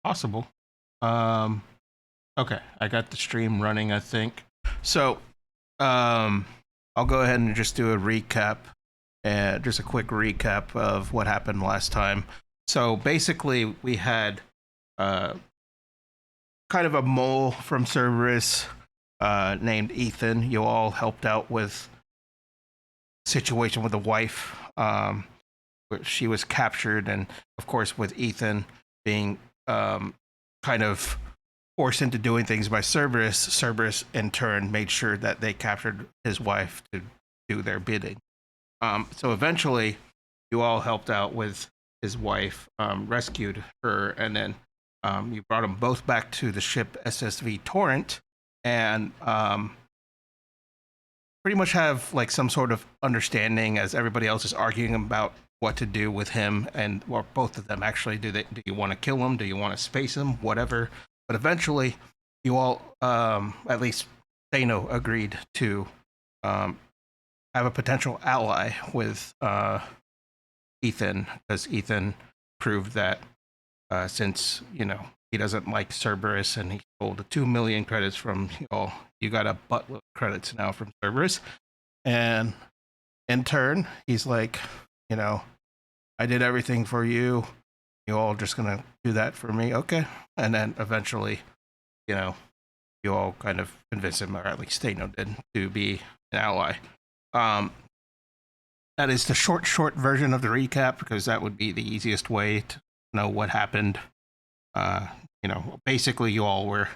possible. Um, okay, I got the stream running, I think. So, um, I'll go ahead and just do a recap, just a quick recap of what happened last time. So basically, we had uh, kind of a mole from Cerberus named Ethan. You all helped out with a situation with the wife. Where she was captured, and of course, with Ethan being kind of forced into doing things by Cerberus, Cerberus in turn made sure that they captured his wife to do their bidding. So eventually, you all helped out with his wife, rescued her, and then you brought them both back to the ship SSV Torrent, and pretty much have like some sort of understanding as everybody else is arguing about what to do with him, and or both of them actually. Do you want to kill him? Do you want to space him? Whatever. But eventually, you all, at least Thano, agreed to um, have a potential ally with Ethan, because Ethan proved that since he doesn't like Cerberus and he stole the 2 million credits from y'all, you got a buttload of credits now from Cerberus, and in turn, he's like, you know, I did everything for you. You all just gonna do that for me, okay? And then eventually, you know, you all kind of convince him, or at least Thano did, to be an ally. Um, that is the short version of the recap, because that would be the easiest way to know what happened. Uh, basically, you all were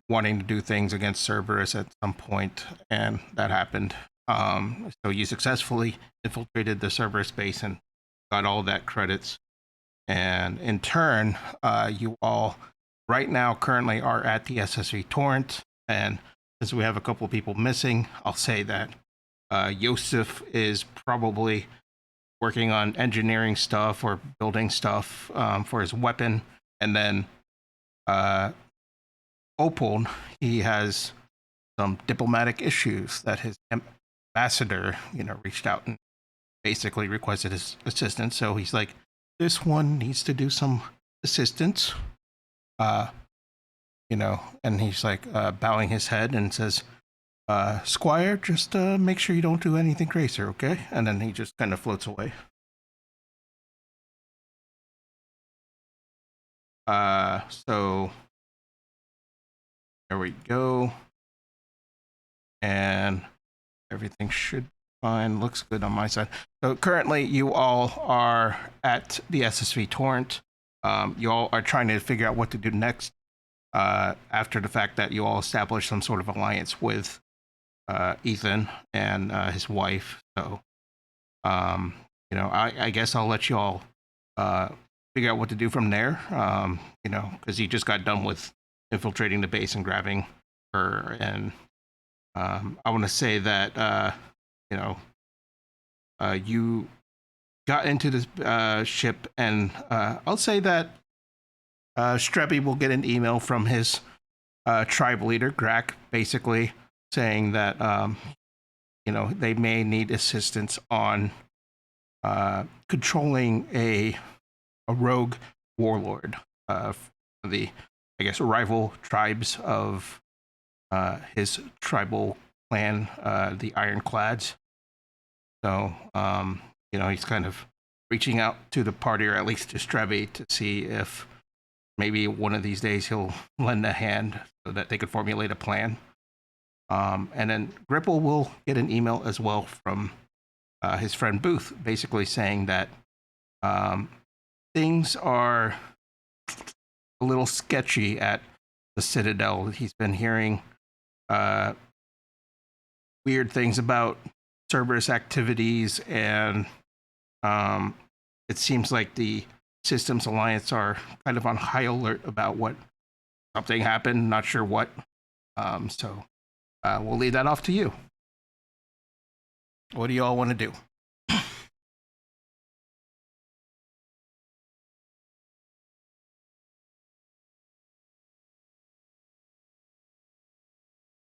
wanting to do things against Cerberus at some point, and that happened. So you successfully infiltrated the Cerberus base and got all that credits. And in turn, you all right now currently are at the SSV Torrent. And since we have a couple of people missing, I'll say that Yosef is probably working on engineering stuff or building stuff for his weapon. And then Opal, he has some diplomatic issues that his ambassador, reached out and basically requested his assistance. So he's like, this one needs to do some assistance. Uh, and he's like bowing his head and says, Squire, just make sure you don't do anything crazy, okay? And then he just kind of floats away. So there we go. And everything should be fine. Looks good on my side. So currently, you all are at the SSV Torrent. You all are trying to figure out what to do next after the fact that you all established some sort of alliance with Ethan and his wife. So, I guess I'll let you all figure out what to do from there. Because he just got done with infiltrating the base and grabbing her, and I want to say that you got into this ship, and I'll say that Strebby will get an email from his tribe leader, Grak, basically saying that they may need assistance on controlling a rogue warlord of the, I guess, rival tribes of his tribal clan, the Ironclads. So, he's kind of reaching out to the party, or at least to Strebby, to see if maybe one of these days he'll lend a hand so that they could formulate a plan. And then Gripple will get an email as well from his friend Booth, basically saying that things are a little sketchy at the Citadel. He's been hearing weird things about Cerberus activities, and it seems like the Systems Alliance are kind of on high alert about what something happened. Not sure what. So we'll leave that off to you. What do you all want to do?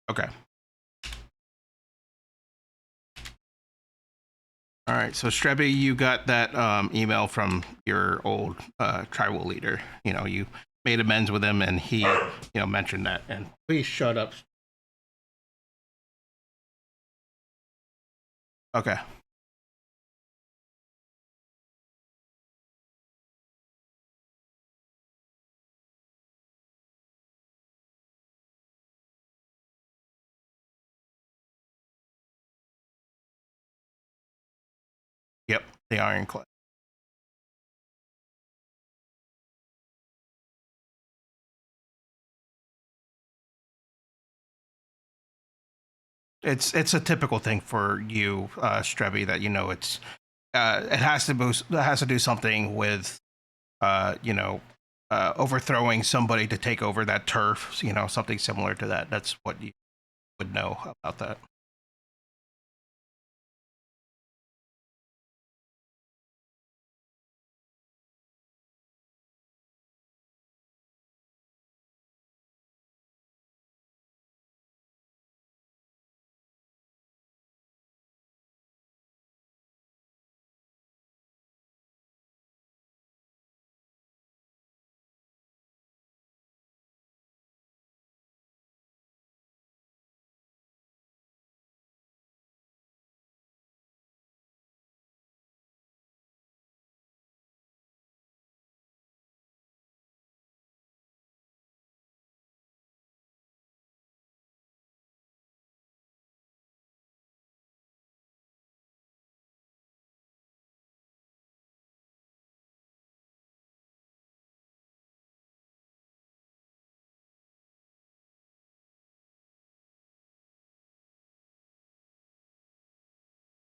Okay. All right, so Strebby, you got that email from your old tribal leader. You made amends with him, and he, mentioned that. And please shut up. Okay. Yep. The ironclad. It's a typical thing for you, Strebby, that it has to do something with overthrowing somebody to take over that turf. Something similar to that. That's what you would know about that.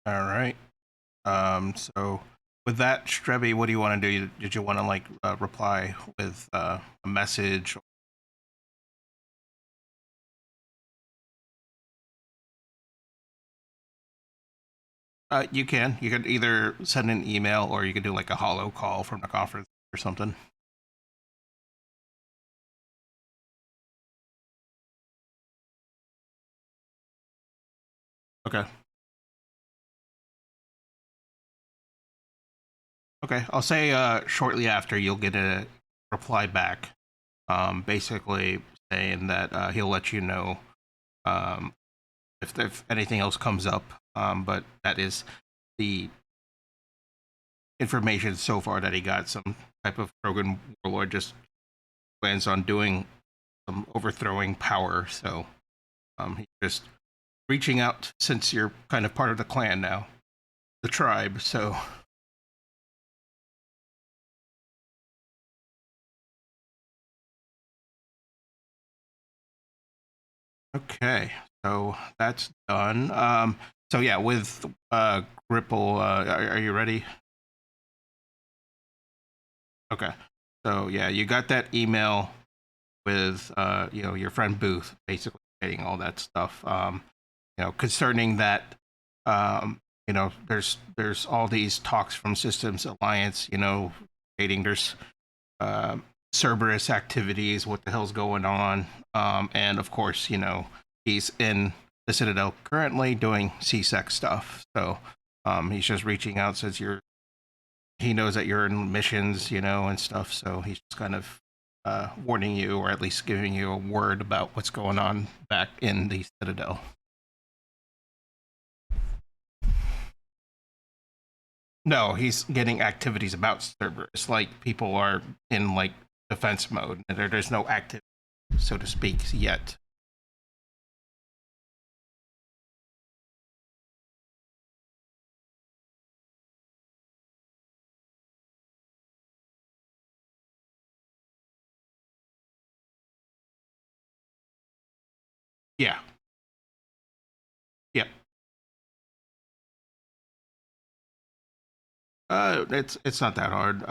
All right. So with that, Strebby, what do you want to do? Did you want to reply with a message? You can. You could either send an email or you could do like a hollow call from the conference or something. Okay. Okay. I'll say shortly after you'll get a reply back, basically saying that he'll let you know um, if anything else comes up. But that is the information so far that he got. Some type of Krogan warlord just plans on doing some overthrowing power. So he's just reaching out since you're kind of part of the clan now, the tribe. So okay, so that's done. So yeah, with Gripple, are you ready? Okay. So yeah, you got that email with your friend Booth basically saying all that stuff. Concerning that, um, there's all these talks from Systems Alliance, stating there's Cerberus activities, what the hell's going on, and of course, he's in the Citadel currently doing CSEC stuff, so he's just reaching out, says he knows that you're in missions, and stuff, so he's just kind of warning you, or at least giving you a word about what's going on back in the Citadel. No, he's getting activities about Cerberus. Like people are in defense mode, and there's no active, so to speak, yet. Yeah, yeah. It's not that hard.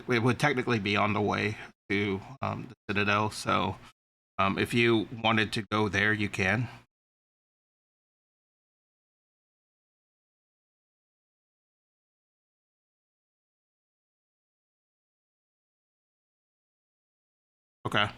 It would technically be on the way to the Citadel. So if you wanted to go there, you can. Okay.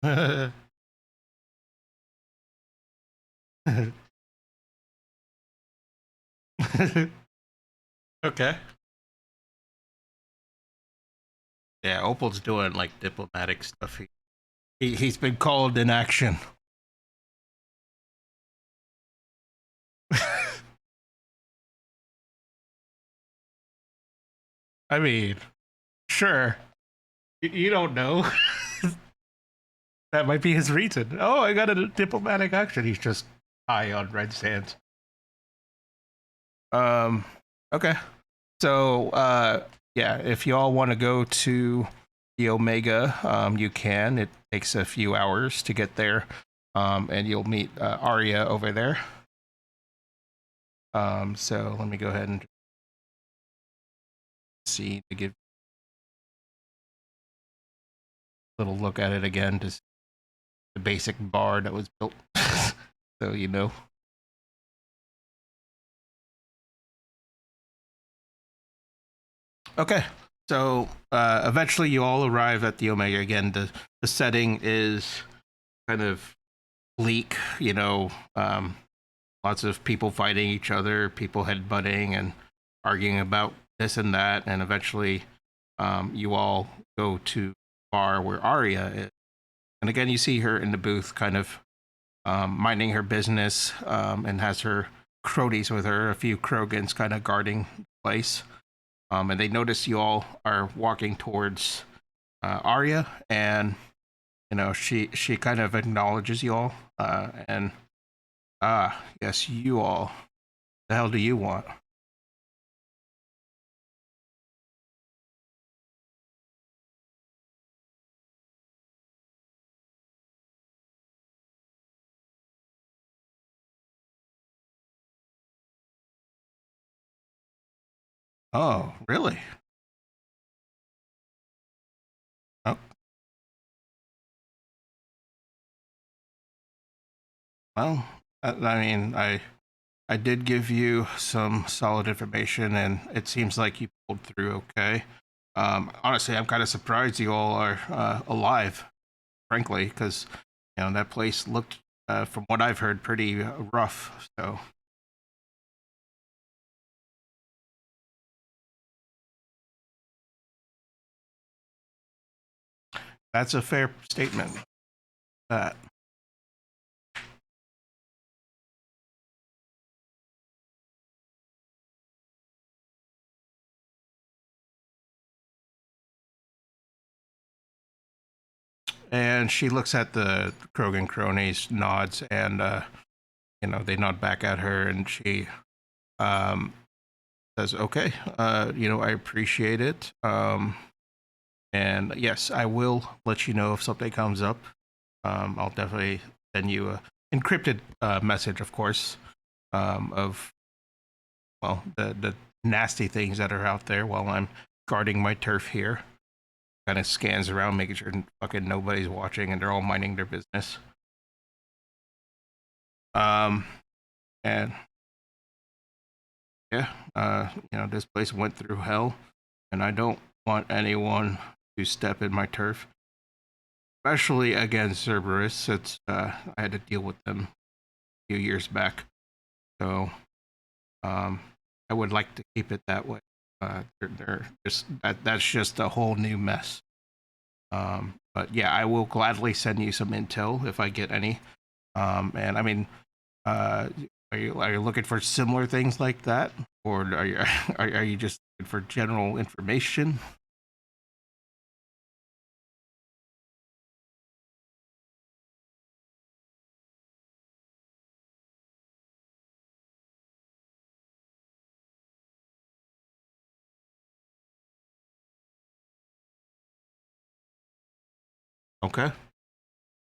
Okay. Yeah, Opal's doing like diplomatic stuff. He's been called in action. I mean, sure. You don't know. That might be his reason. Oh, I got a diplomatic action. He's just high on red sands. Um. Okay. So, yeah, if y'all want to go to the Omega, you can. It takes a few hours to get there, and you'll meet Arya over there. So let me go ahead and see to give a little look at it again to see the basic bar that was built, so you know. Okay, so eventually you all arrive at the Omega again. The setting is kind of bleak, you know. Lots of people fighting each other, people headbutting and arguing about this and that, and eventually you all go to the bar where Arya is. And again, you see her in the booth, kind of minding her business, and has her cronies with her, a few Krogans kind of guarding the place. And they notice you all are walking towards Arya, and you know she kind of acknowledges you all, and yes, you all. The hell do you want? Oh, really? Oh, well, I mean, I did give you some solid information, and it seems like you pulled through okay. Honestly, I'm kind of surprised you all are alive, frankly, because you know that place looked, from what I've heard, pretty rough. So that's a fair statement. That and she looks at the Krogan cronies, nods, and you know they nod back at her, and she um, says, "Okay, you know I appreciate it." And yes, I will let you know if something comes up. I'll definitely send you a encrypted message, of course, of well the nasty things that are out there while I'm guarding my turf here. Kind of scans around, making sure fucking nobody's watching and they're all minding their business. Um, and yeah, you know this place went through hell, and I don't want anyone to step in my turf, especially against Cerberus. It's I had to deal with them a few years back. So um, I would like to keep it that way. They're just that's just a whole new mess. But yeah, I will gladly send you some intel if I get any. And I mean, uh, are you looking for similar things like that, or are you are you just looking for general information? Okay,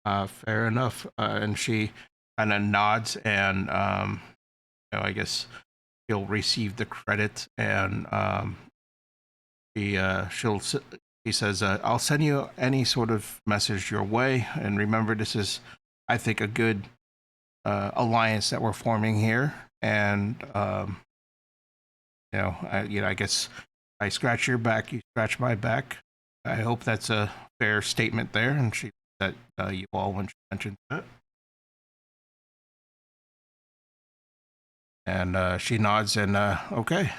fair enough. And she kind of nods, and you know, I guess she'll receive the credit, and she says, "I'll send you any sort of message your way, and remember, this is, I think, a good alliance that we're forming here, and I guess I scratch your back, you scratch my back. I hope that's a fair statement there." And she that you all when she mentioned that. And she nods and okay.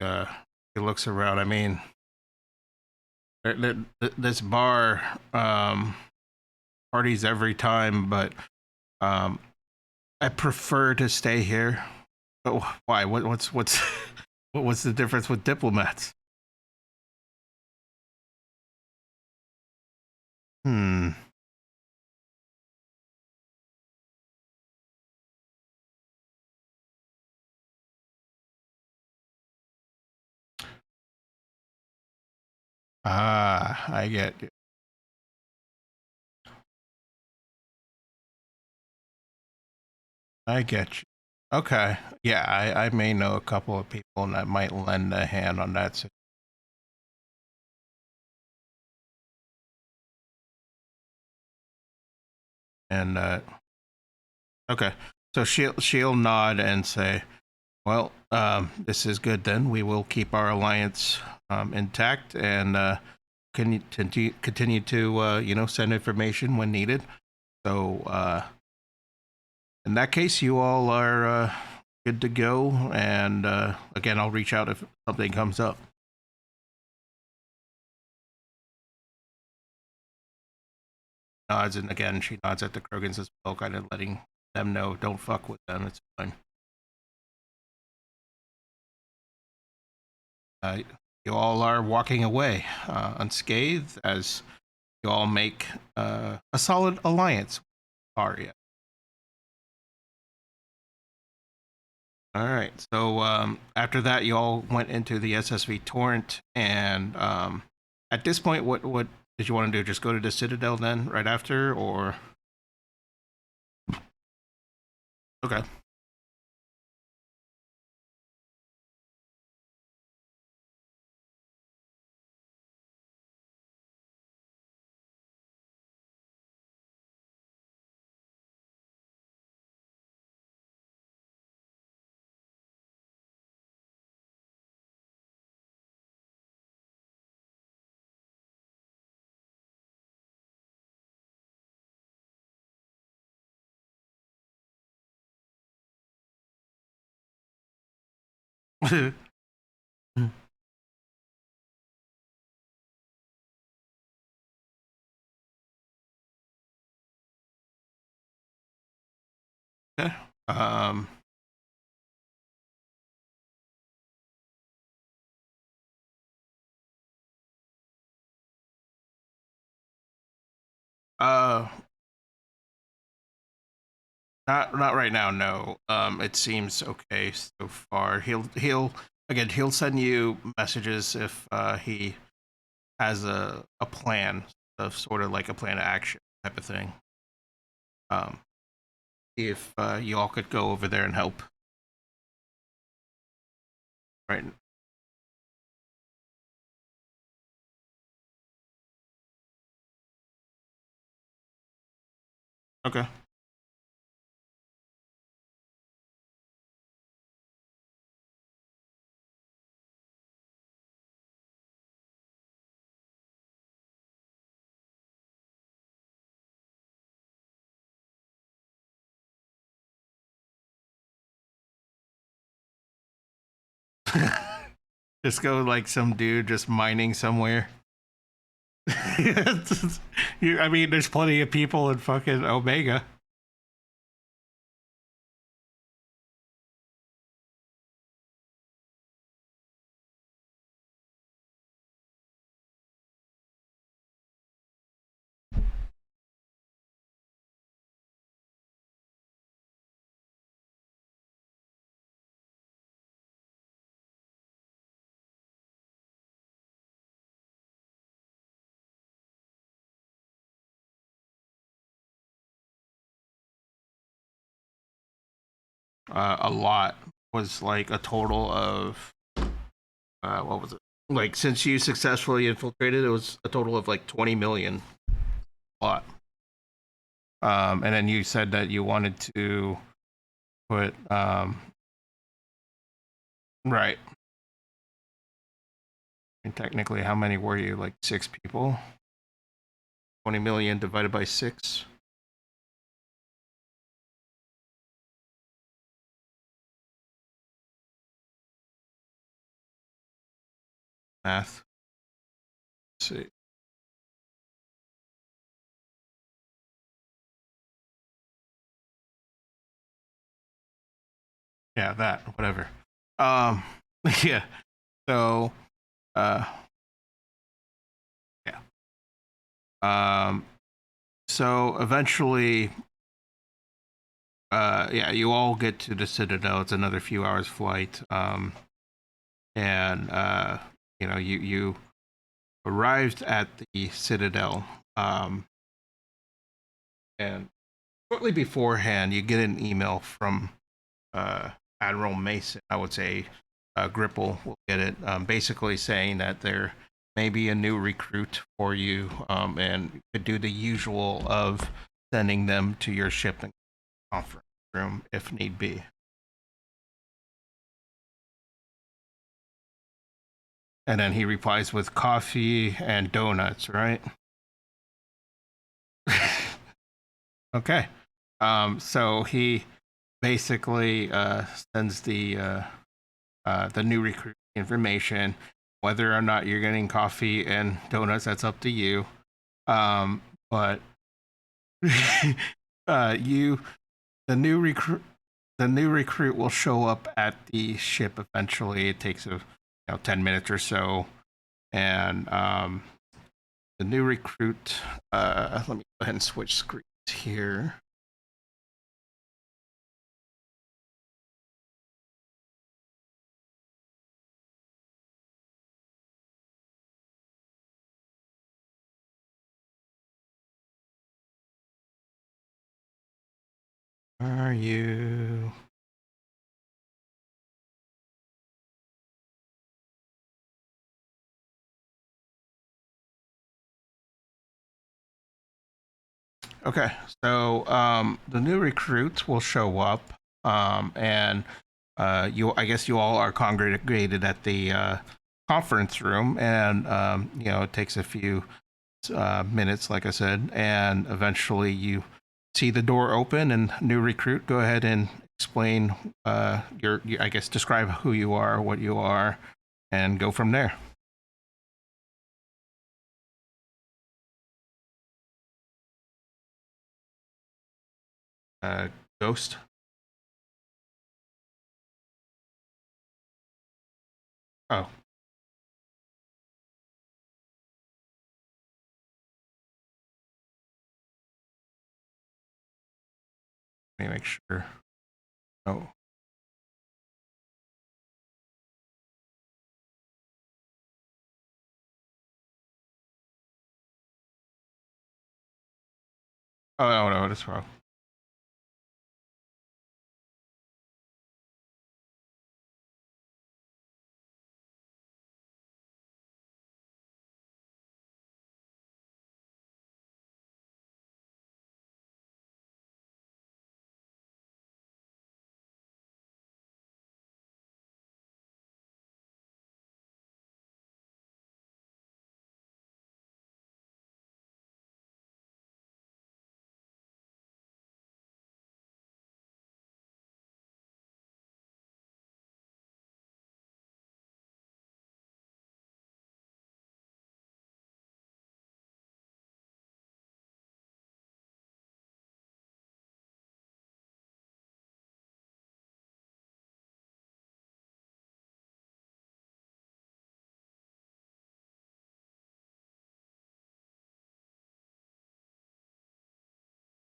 Uh, he looks around. I mean, this bar parties every time, but um, I prefer to stay here. But why? What's what's the difference with diplomats? Hmm. Ah, I get you. I get you. Okay. Yeah, I may know a couple of people that might lend a hand on that. And okay, so she'll nod and say, "Well, this is good. Then we will keep our alliance intact and can continue to send information when needed. So in that case, you all are good to go. And again, I'll reach out if something comes up." Nods, and again, she nods at the Krogans as well, kind of letting them know, "Don't fuck with them. It's fine." Uh, you all are walking away unscathed as you all make a solid alliance with Arya. All right. So after that, you all went into the SSV Torrent, and at this point, what did you want to do? Just go to the Citadel then, right after, or okay, okay. Um, uh, not right now. No. It seems okay so far. He'll send you messages if he has a plan of sort of like a plan of action type of thing. Um, if you all could go over there and help, right? Okay. Just go like some dude just mining somewhere. I mean, there's plenty of people in fucking Omega. A lot was like a total of what was it? Like since you successfully infiltrated, it was a total of like 20 million. A lot. And then you said that you wanted to put right. And technically, how many were you? Like 6 people. 20 million divided by 6. Math. Let's see. Yeah, that whatever. Um, yeah. So, uh, yeah. Um, so eventually, yeah, you all get to the Citadel. It's another few hours flight. And you arrived at the Citadel. Um, and shortly beforehand, you get an email from uh, Admiral Mason. I would say Gripple will get it. Basically saying that there may be a new recruit for you, and could do the usual of sending them to your ship and conference room if need be. And then he replies with coffee and donuts, right? Okay. So he basically sends the new recruit information. Whether or not you're getting coffee and donuts, that's up to you. Um, but you, the new recruit, the new recruit will show up at the ship eventually. It takes 10 minutes or so, and the new recruit. Let me go ahead and switch screens here. Are you? Okay, so the new recruits will show up, and I guess you all are congregated at the conference room, and it takes a few minutes, like I said, and eventually you see the door open, and new recruit, go ahead and explain I guess describe who you are, what you are, and go from there. Uh, Ghost. Oh, let me make sure. Oh, oh no, that's wrong.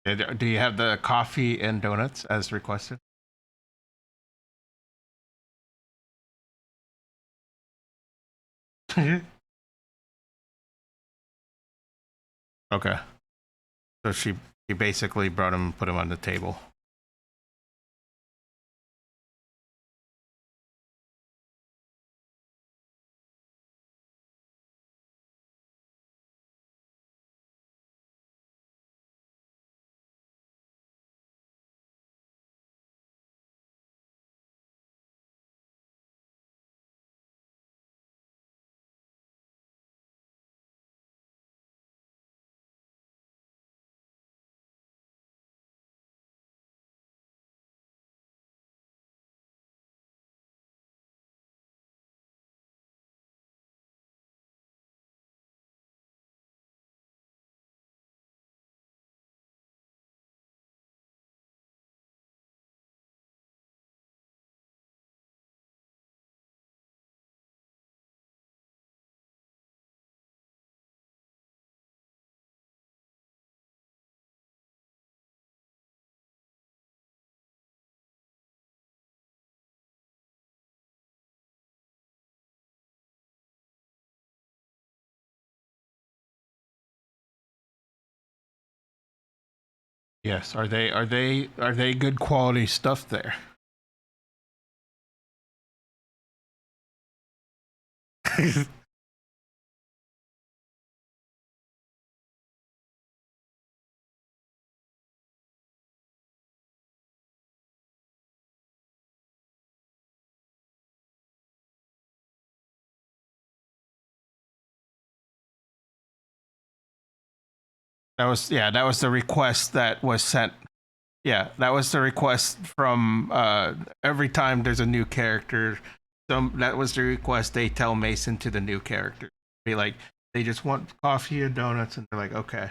Do you have the coffee and donuts as requested? Okay. So she basically brought him, put him on the table. Yes. Are they good quality stuff there? That was the request that was sent. Yeah, that was the request from every time there's a new character. That was the request they tell Mason to the new character. Be like, they just want coffee and donuts, and they're like, okay.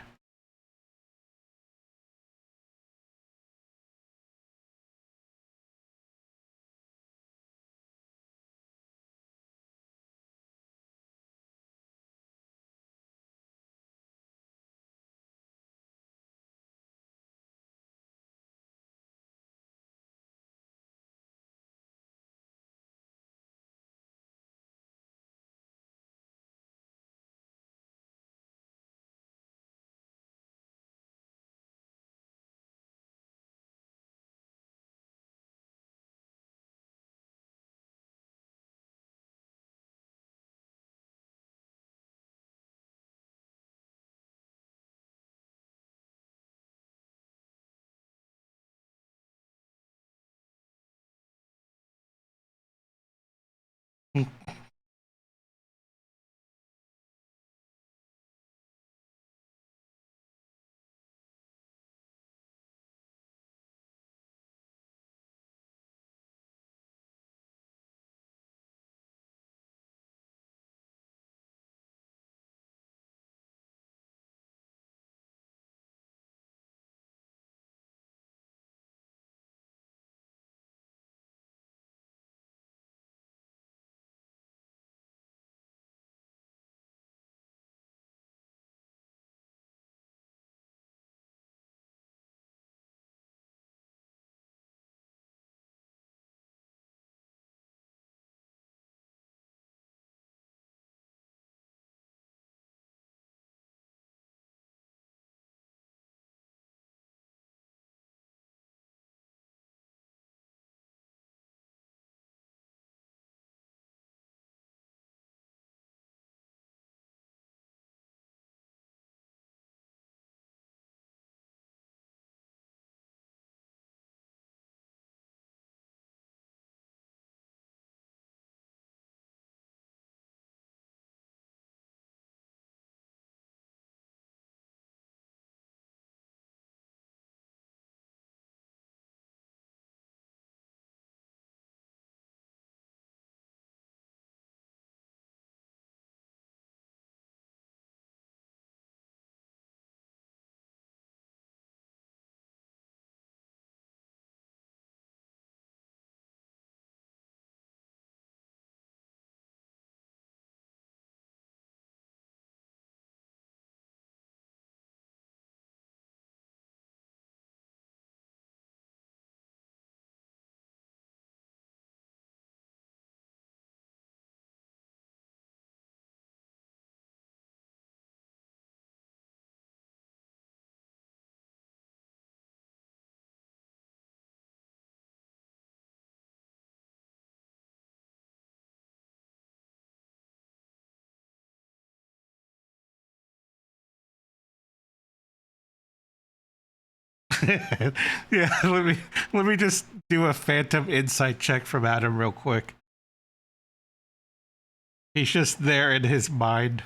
Yeah, let me just do a phantom insight check from Adam real quick. He's just there in his mind,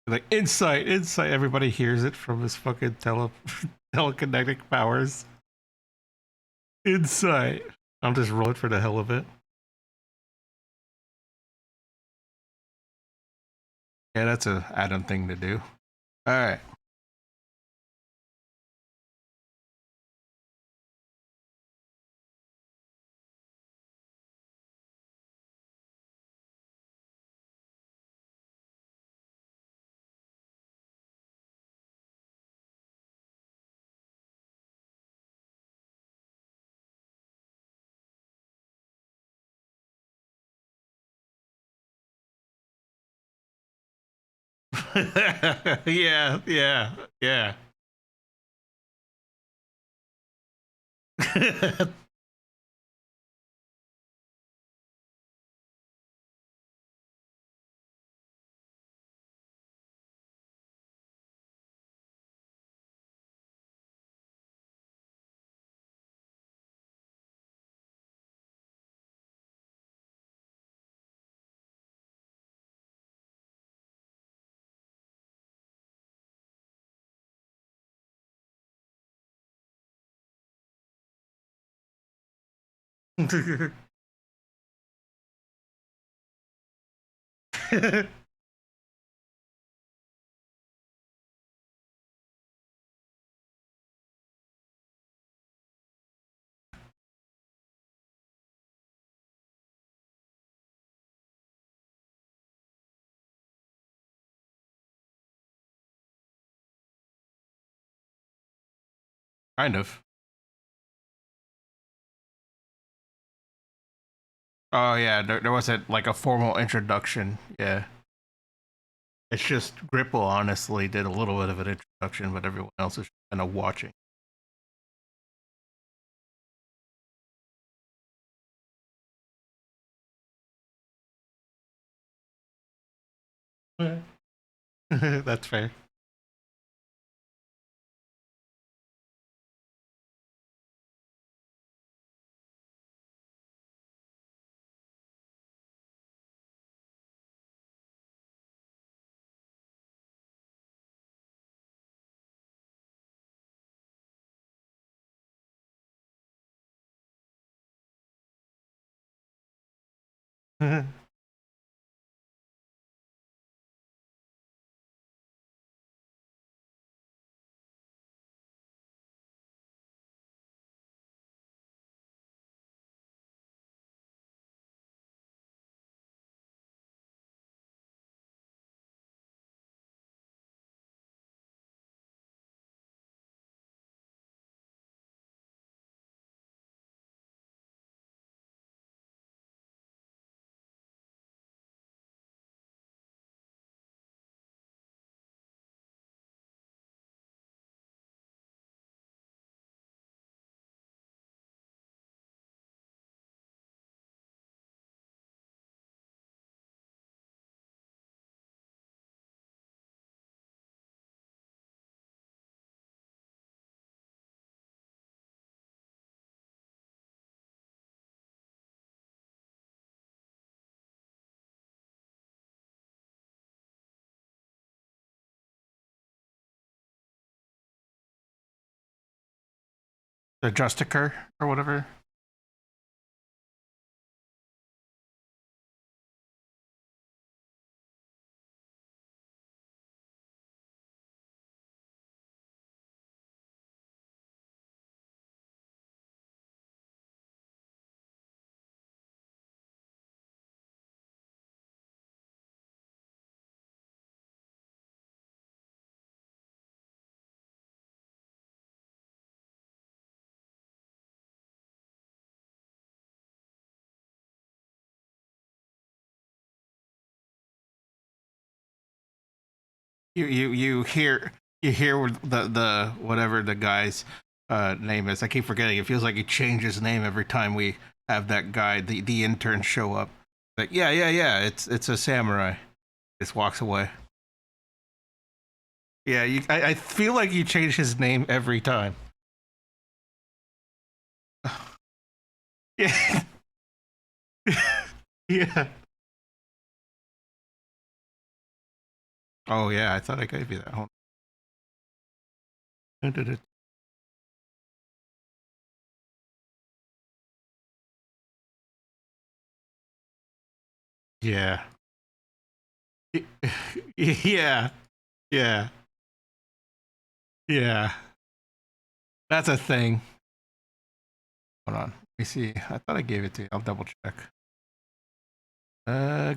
like insight, insight. Everybody hears it from his fucking telekinetic powers. Insight. I'm just rolling for the hell of it. Yeah, that's a Adam thing to do. All right. Yeah, yeah, yeah. Kind of. Oh yeah, there wasn't like a formal introduction. Yeah, it's just Gripple honestly did a little bit of an introduction, but everyone else is kind of watching. That's fair. The Justicar or whatever. You hear the whatever the guy's name is. I keep forgetting. It feels like he changes his name every time we have that guy, the intern, show up. Like yeah. It's a samurai. Just walks away. Yeah, I feel like you change his name every time. Yeah, yeah. Oh yeah, I thought I gave you that. Hold on. Yeah, yeah, yeah, yeah. That's a thing. Hold on. Let me see. I thought I gave it to you. I'll double check.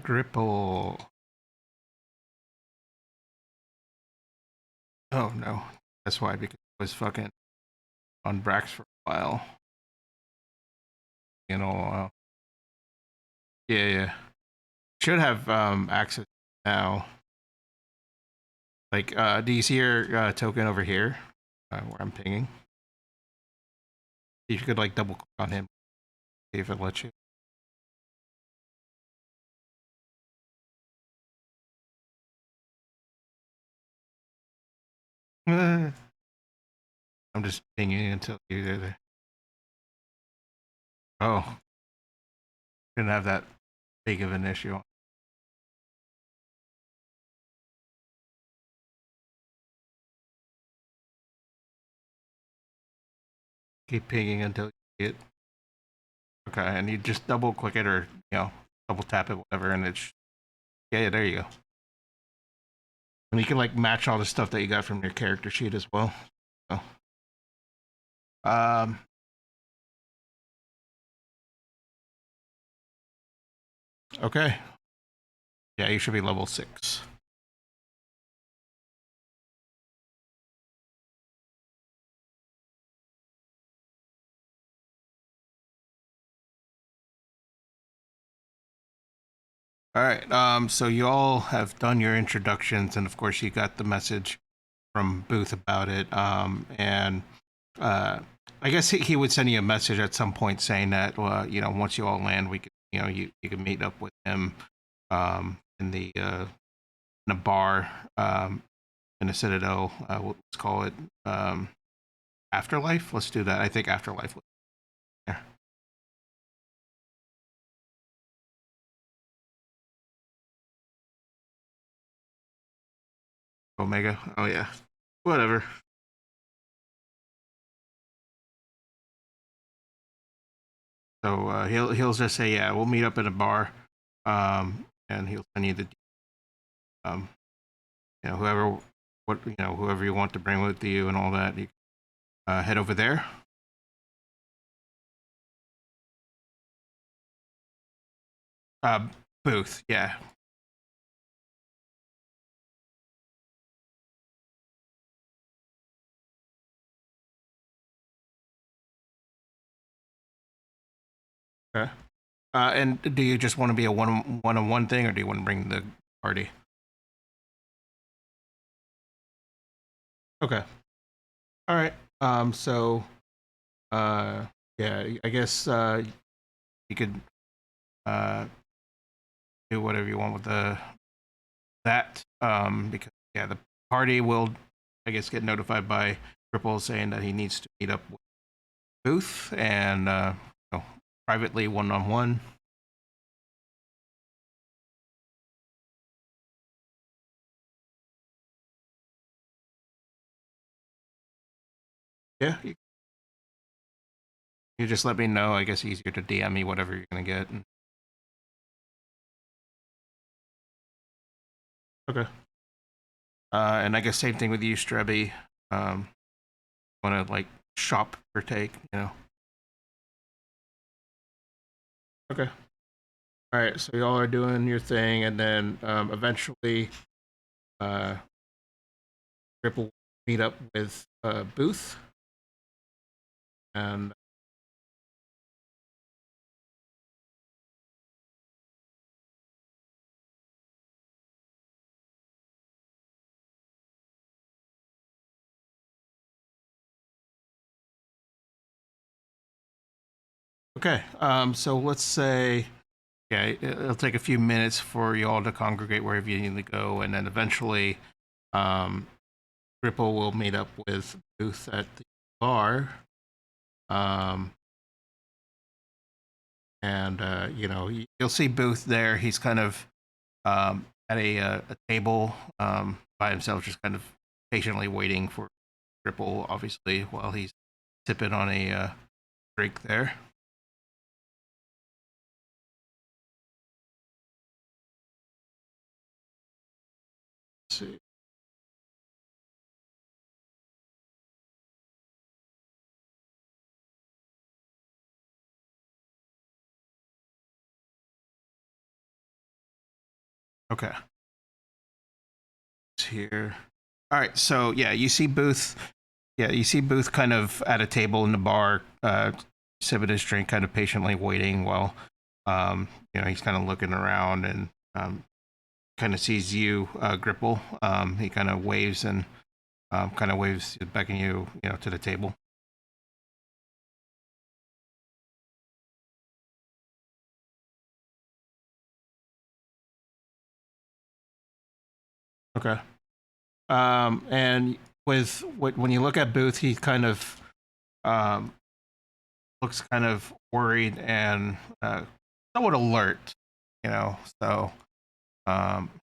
Gripple. Oh no. That's why, because it was fucking on Brax for a while. You know. Yeah. Should have access now. Like, do you see your token over here where I'm pinging? You could like double click on him, see if it lets you. I'm just pinging until you do it. Oh, didn't have that big of an issue. Keep pinging until you see it. Okay, and you just double click it or double tap it, whatever, and it's yeah, there you go. And you can like match all the stuff that you got from your character sheet as well. So, um, okay, yeah, you should be level 6. All right. So you all have done your introductions, and of course, you got the message from Booth about it. And uh, I guess he would send you a message at some point saying that, once you all land, we could, you can meet up with him in a bar in a Citadel. Let's call it Afterlife. Let's do that. I think Afterlife. Yeah. Omega. Oh yeah. Whatever. So he'll just say, yeah, we'll meet up in a bar, and he'll send you the um, whoever whoever you want to bring with you and all that. You head over there. Uh, Booth. Yeah. Okay. And do you just want to be a one on one thing, or do you want to bring the party? Okay. All right. So, uh, yeah, I guess you could uh do whatever you want with the that because yeah, the party will, I guess, get notified by Ripple saying that he needs to meet up with Booth and privately one on one. Yeah, you just let me know. I guess easier to DM me whatever you're gonna get. Okay. And I guess same thing with you, Strebby. Want to like shop or take, Okay. All right. So y'all are doing your thing, and then eventually, uh, Ripple meet up with Booth, and okay. So let's say, yeah, it'll take a few minutes for y'all to congregate wherever you need to go, and then eventually, um, Ripple will meet up with Booth at the bar. Um, and you'll see Booth there. He's kind of at a table by himself, just kind of patiently waiting for Ripple, obviously, while he's sipping on a drink there. Let's see. Okay. It's here. All right. So yeah, you see Booth. Yeah, you see Booth kind of at a table in the bar, sipping his drink, kind of patiently waiting while, he's kind of looking around and kind of sees you, Gripple. He kind of waves and kind of waves back in you, to the table. Okay. And when you look at Booth, he kind of um, looks kind of worried and somewhat alert. You know, so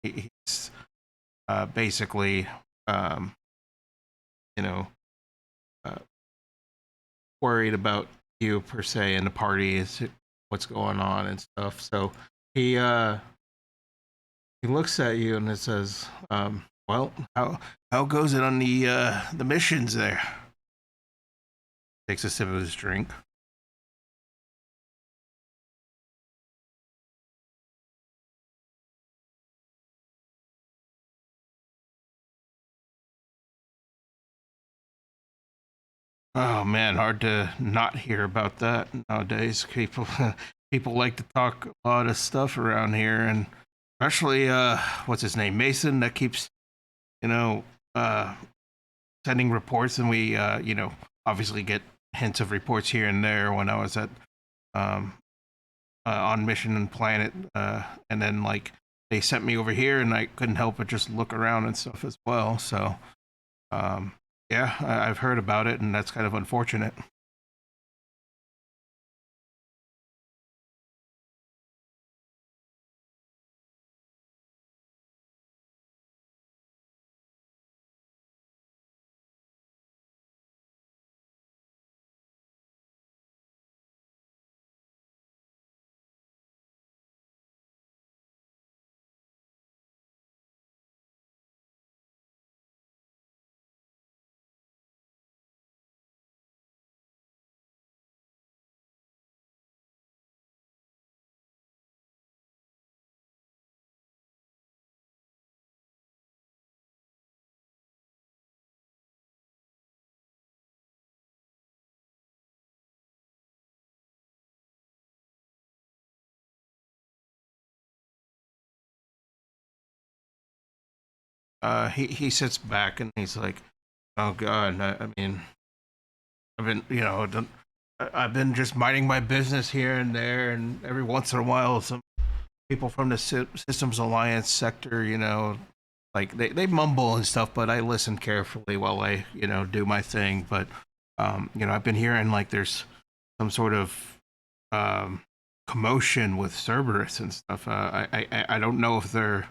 he's basically um, you know uh, worried about you per se and the party is what's going on and stuff. So he uh, he looks at you and it says, "Well, how goes it on the missions there?" Takes a sip of his drink. Oh man, hard to not hear about that nowadays. People people like to talk a lot of stuff around here, and especially what's his name, Mason, that keeps you know uh, sending reports, and we obviously get hints of reports here and there. When I was at um, on mission and planet, and then like they sent me over here, and I couldn't help but just look around and stuff as well. So um, yeah, I've heard about it, and that's kind of unfortunate. He sits back and he's like, "Oh God, I mean, I've been I've been just minding my business here and there, and every once in a while, some people from the Systems Alliance sector, like they mumble and stuff, but I listen carefully while I do my thing. But I've been hearing like there's some sort of um, commotion with Cerberus and stuff. I don't know if they're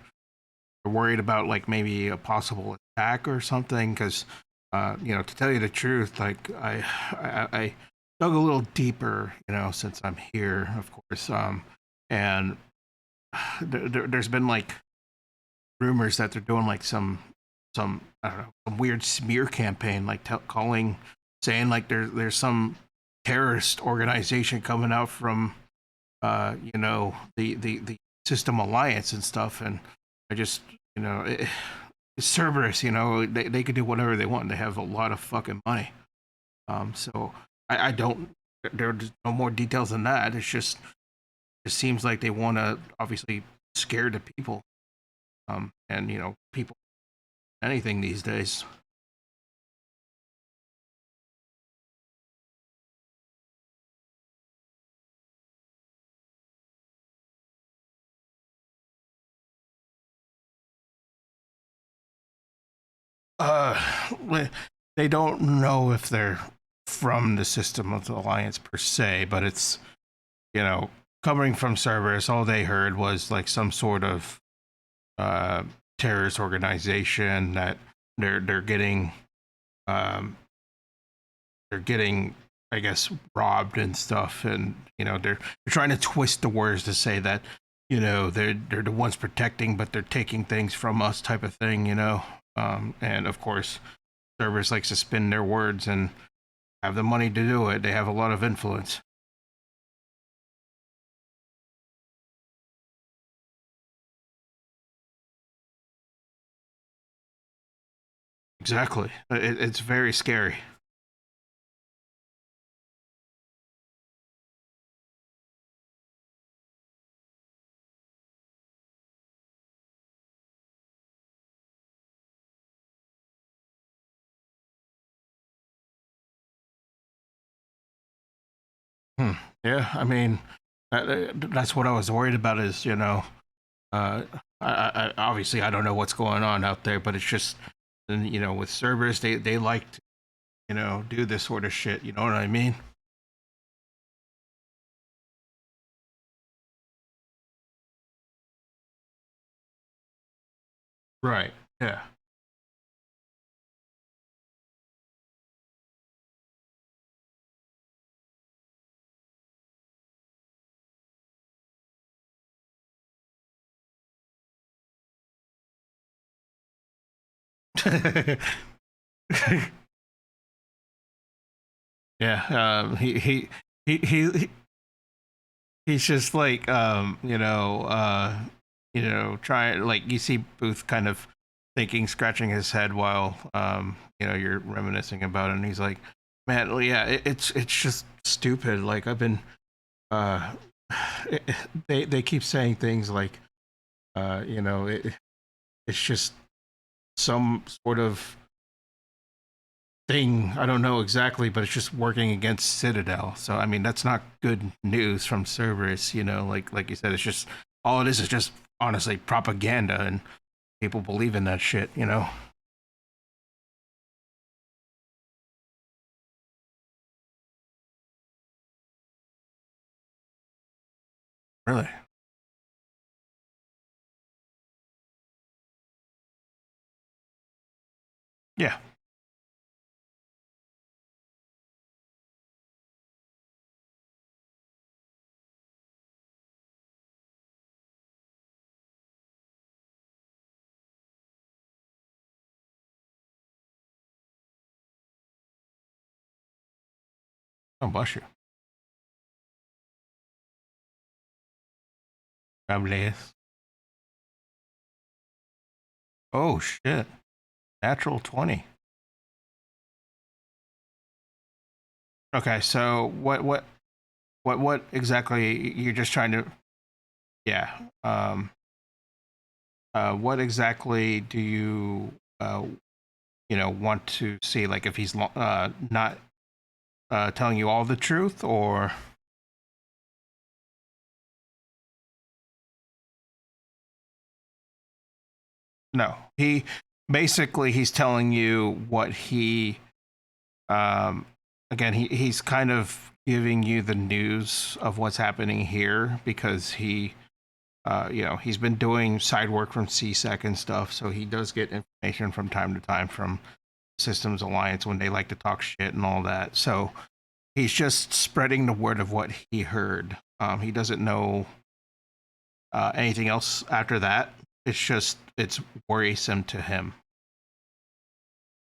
worried about like maybe a possible attack or something because to tell you the truth, like I dug a little deeper, since I'm here, of course, and there's been like rumors that they're doing like some I don't know, some weird smear campaign, like calling, saying like there's some terrorist organization coming out from the System Alliance and stuff, and I just it's Cerberus, they could do whatever they want. They have a lot of fucking money. So I don't. There's no more details than that. It's just it seems like they want to obviously scare the people. And people anything these days. Uh, they don't know if they're from the System of the Alliance per se, but it's you know coming from Cerberus. All they heard was like some sort of uh, terrorist organization that they're getting um, they're getting I guess robbed and stuff, and they're trying to twist the words to say that they're the ones protecting, but they're taking things from us type of thing, and of course servers likes to spin their words and have the money to do it. They have a lot of influence. Exactly, it's very scary. Hmm. Yeah, I mean that's what I was worried about is uh, Obviously I don't know what's going on out there, but it's just, and with servers, they like to do this sort of shit. You know what I mean? Right. Yeah. Yeah. He's just like trying, like, you see Booth kind of thinking, scratching his head while you're reminiscing about it, and he's like, man, well, yeah, it's just stupid. Like, I've been uh it, they keep saying things like it's just some sort of thing. I don't know exactly, but it's just working against Citadel. So I mean, that's not good news from Cerberus. Like you said, it's just, all it is just honestly propaganda, and people believe in that shit. Really? Yeah. Oh, bless you. Rambles. Oh shit. Natural 20. Okay, so what exactly you're just trying to? Yeah. What exactly do you want to see? Like, if he's not telling you all the truth, or no? He basically, he's telling you what he again, he's kind of giving you the news of what's happening here, because he's been doing side work from CSEC and stuff, so he does get information from time to time from Systems Alliance when they like to talk shit and all that. So he's just spreading the word of what he heard. He doesn't know anything else after that. It's worrisome to him,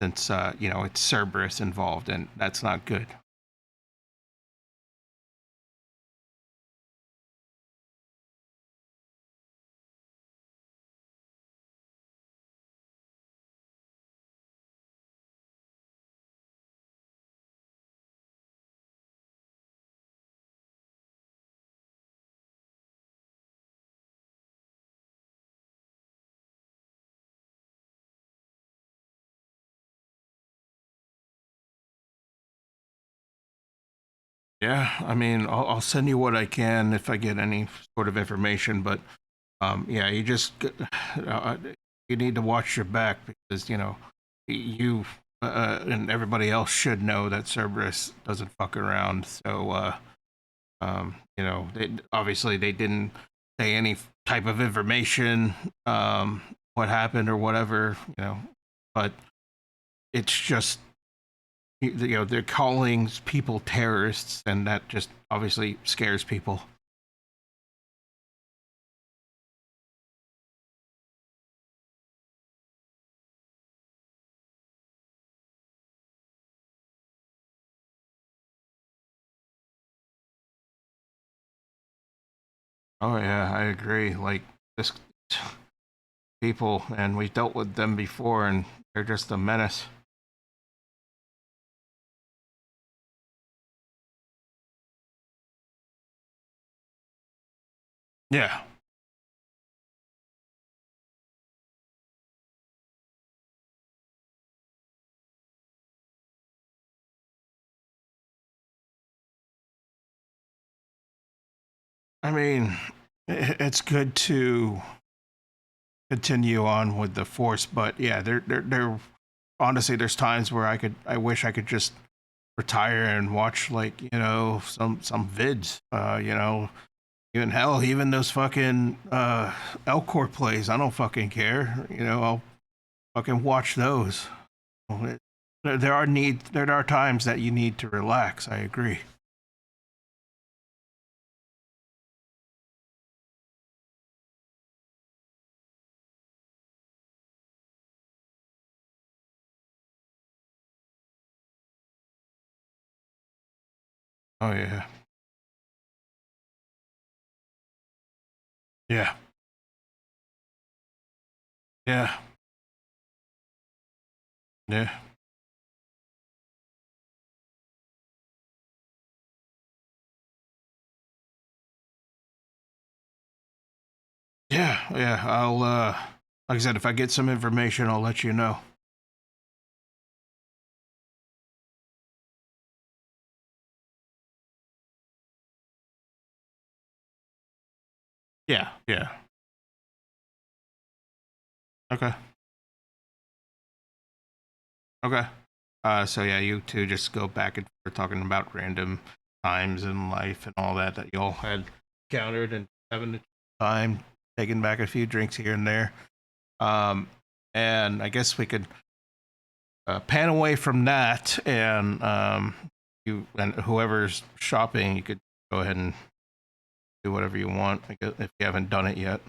since it's Cerberus involved, and that's not good. Yeah, I mean, I'll send you what I can if I get any sort of information, but yeah, uh, you need to watch your back, because you and everybody else should know that Cerberus doesn't fuck around. So obviously they didn't say any type of information, what happened or whatever, but it's just, they're calling people terrorists, and that just obviously scares people. Oh yeah, I agree. Like, this people, and we've dealt with them before, and they're just a menace. Yeah. I mean, it's good to continue on with the Force. But yeah, there honestly, there's times where I wish I could just retire and watch like some vids. Even hell, even those fucking Elcor plays. I don't fucking care. I'll fucking watch those. There are times that you need to relax. I agree. Oh yeah, yeah, yeah, yeah, yeah. I'll like I said, if I get some information, I'll let you know. Yeah, yeah. Okay, okay. So yeah, you two just go back and forth talking about random times in life and all that you all had encountered and having a time, taking back a few drinks here and there. Um, and I guess we could pan away from that, and you and whoever's shopping, you could go ahead and do whatever you want. I guess, if you haven't done it yet.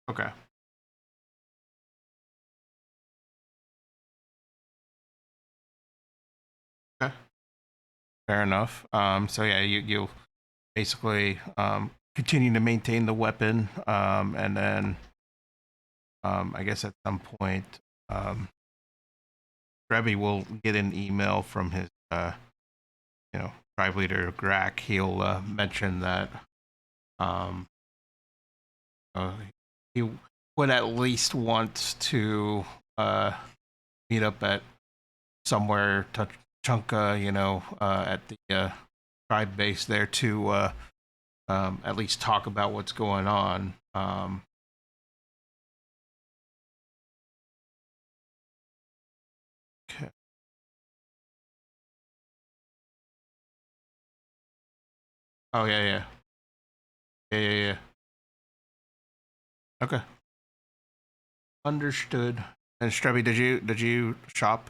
Okay. Okay. Fair enough. So yeah, you basically continue to maintain the weapon, and then I guess at some point, um, Trevi will get an email from his tribe leader Grack. He'll mention that um, uh, he would at least want to uh, meet up at somewhere Chunka, at the tribe base there to at least talk about what's going on. Okay. Oh yeah, yeah, yeah, yeah, yeah. Okay, understood. And Strebby, did you shop?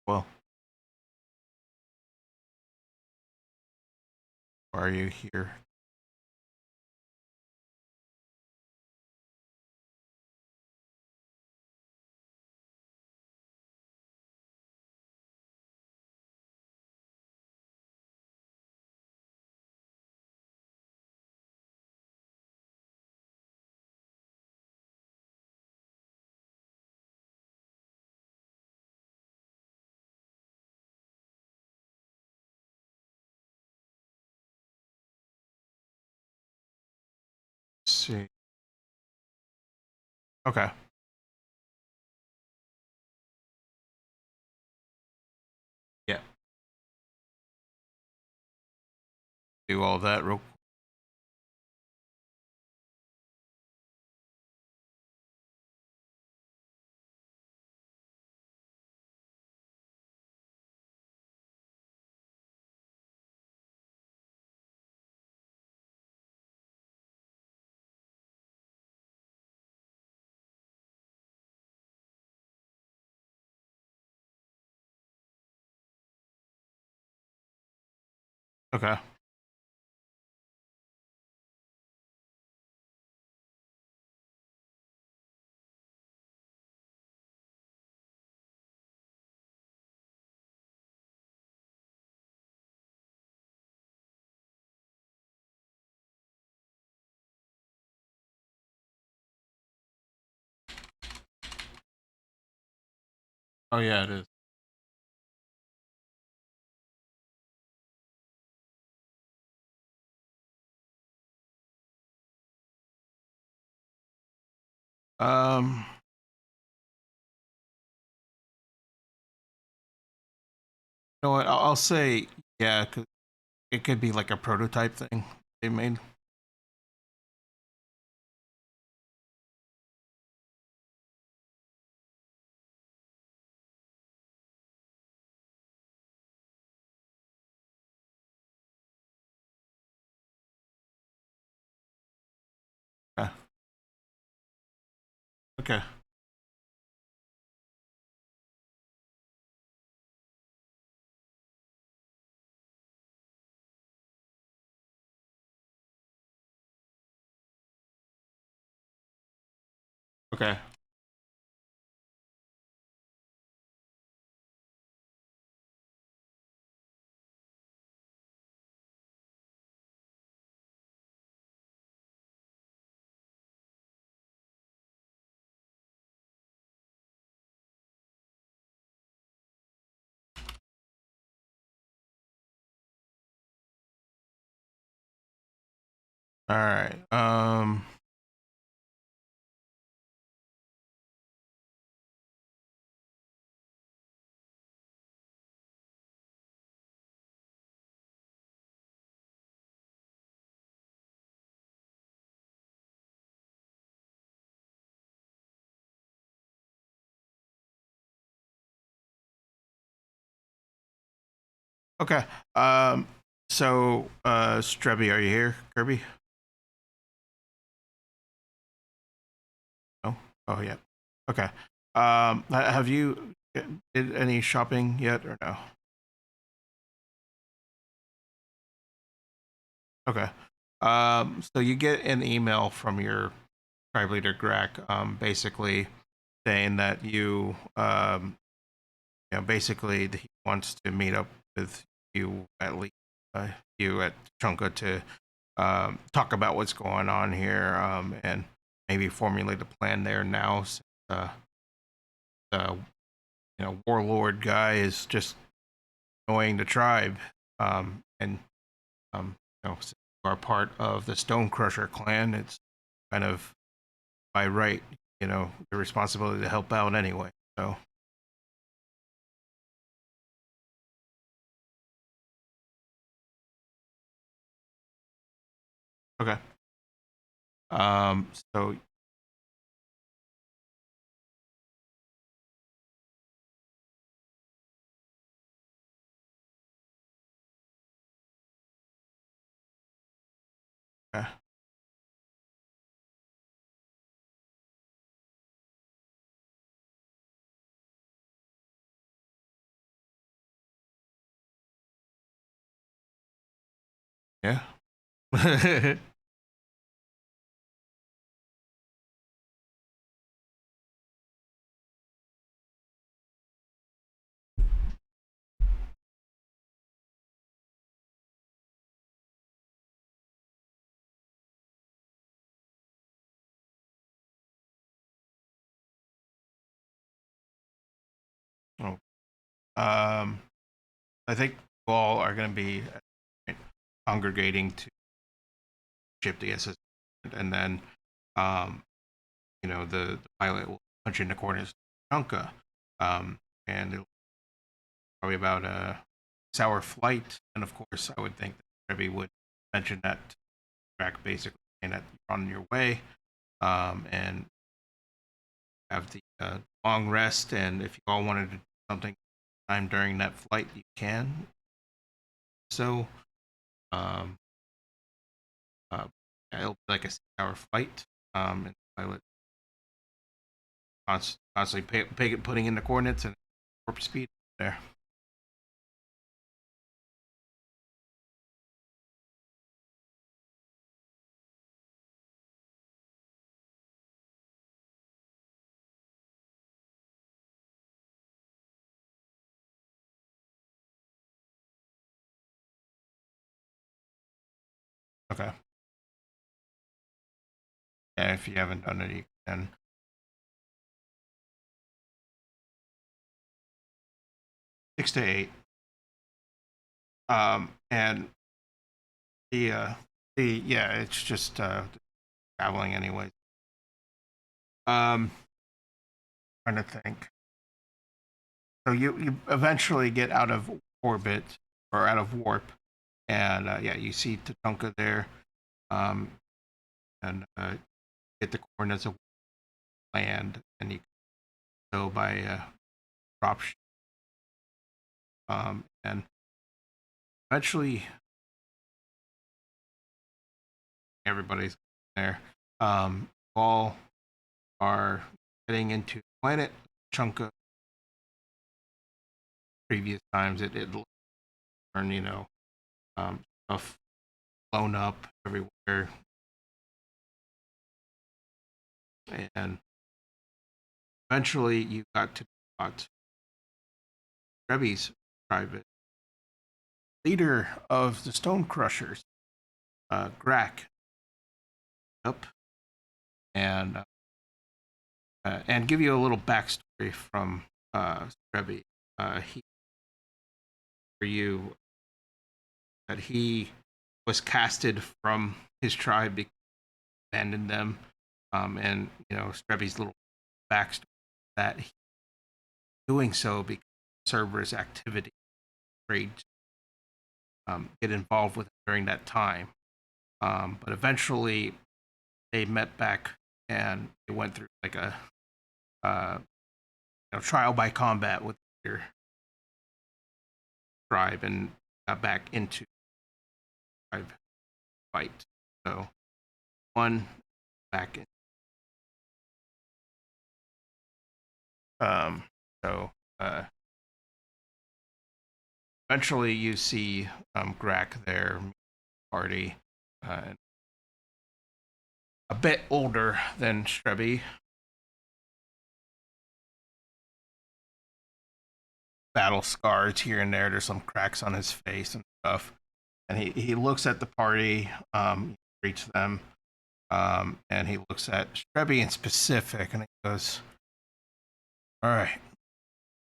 Well, or are you here? Let's see. Okay. Yeah. Do all that real. Okay. Oh yeah, it is. Um, you know what? I'll say yeah. 'Cause it could be like a prototype thing they made. Yeah. Okay. Okay. All right. Okay. Um. So, Strebby, are you here? Kirby? No. Oh yeah. Okay. Have you did any shopping yet or no? Okay. So you get an email from your tribe leader Greg, basically saying that basically he wants to meet up with you at least, you at Chunka to talk about what's going on here, and maybe formulate a plan there now. Since, the warlord guy is just annoying the tribe, and since you are part of the Stone Crusher clan, it's kind of by right, the responsibility to help out anyway. So okay. So yeah, yeah. Oh, um, I think you all are going to be congregating to ship the assistant, and then um, the pilot will punch in the coordinates to Chunka, and it'll probably about a 6 hour flight. And of course, I would think that Trevi would mention that track basically, and that you're on your way, and have the long rest. And if you all wanted to do something time during that flight, you can. So, um, uh, it'll be like a 6 hour flight, and the pilot constantly putting in the coordinates and warp speed there. Okay. And if you haven't done it, you can. 6 to 8. And the yeah, it's just traveling anyways. Um, Trying to think. So you eventually get out of orbit or out of warp, and yeah, you see Tatanka there, um, and get the coordinates of land, and you go by drop ship, and eventually everybody's there. All are heading into the planet. Chunk of previous times it learned, stuff blown up everywhere, and eventually you got to Trevi's private leader of the Stone Crushers, Grack, up and give you a little backstory from Trevi. He for you that he was casted from his tribe because he abandoned them, and Trevi's little backstory that he doing so because Cerberus activity trade get involved with during that time. But eventually they met back and they went through like a uh, trial by combat with their tribe and got back into tribe fight. So one back in. Um, so uh, Eventually you see Grack there party, a bit older than Strebby, battle scars here and there. There's some cracks on his face and stuff. And he looks at the party, greets them, and he looks at Strebby in specific, and he goes, "All right,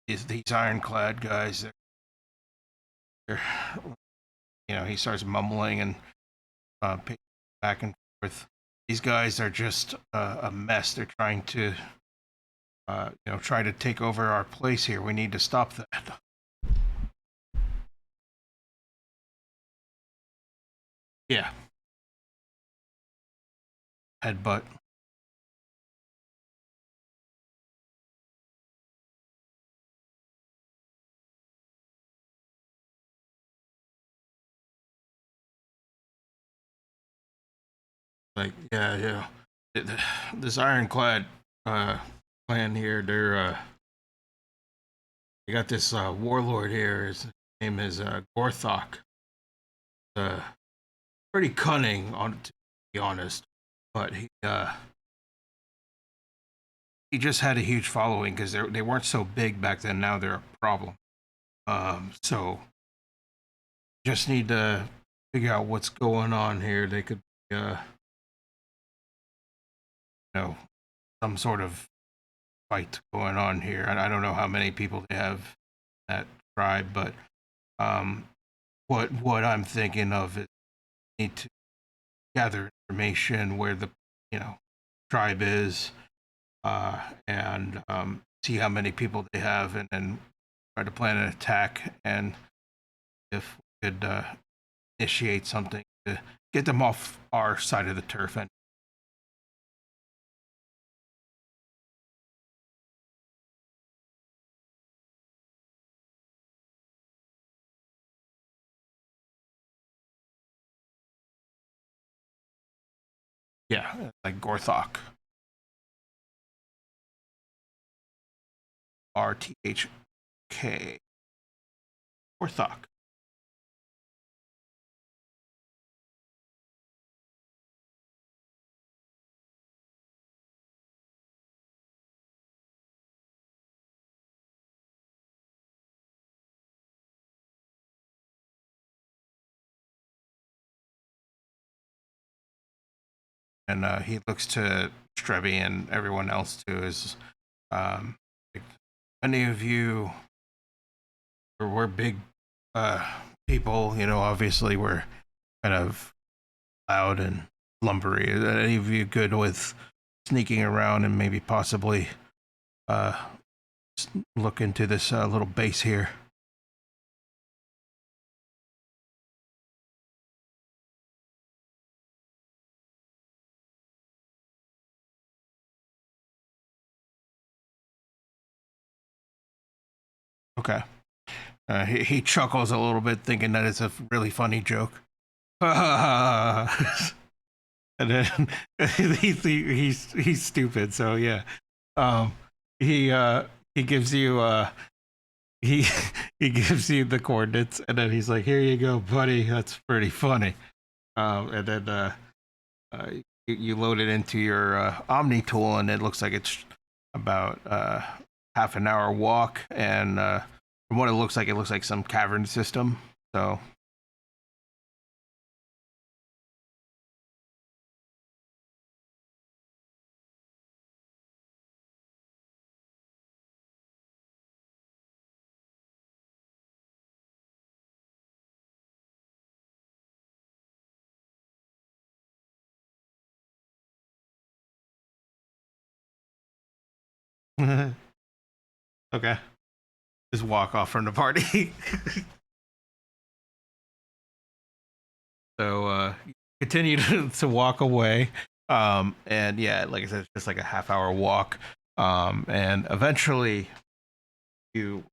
these ironclad guys, they're he starts mumbling and back and forth. These guys are just a mess. They're trying to, try to take over our place here. We need to stop that." Yeah, headbutt. Like, yeah, yeah. It, this ironclad uh, clan here, they got this warlord here. His name is Gorthok. Uh, Pretty cunning, to be honest, but he just had a huge following because they weren't so big back then. Now they're a problem. So just need to figure out what's going on here. They could, know, some sort of fight going on here. And I don't know how many people they have that tribe, but um, what I'm thinking of is need to gather information where the tribe is, and see how many people they have, and then try to plan an attack. And if we could initiate something to get them off our side of the turf. And yeah, like Gorthok, RTHK, Gorthok. And he looks to Strebby and everyone else too. Is like, any of you we're big people, you know. Obviously, we're kind of loud and lumbery. Are any of you good with sneaking around and maybe possibly uh, look into this little base here? Okay. He chuckles a little bit, thinking that it's a really funny joke. And then he's stupid. So yeah, um, he uh, he gives you he he gives you the coordinates, and then he's like, "Here you go, buddy. That's pretty funny." And then uh, you load it into your Omni tool, and it looks like it's about half an hour walk. And from what it looks like some cavern system. So okay, just walk off from the party. So continue to walk away. And yeah, like I said, it's just like a half hour walk. And eventually you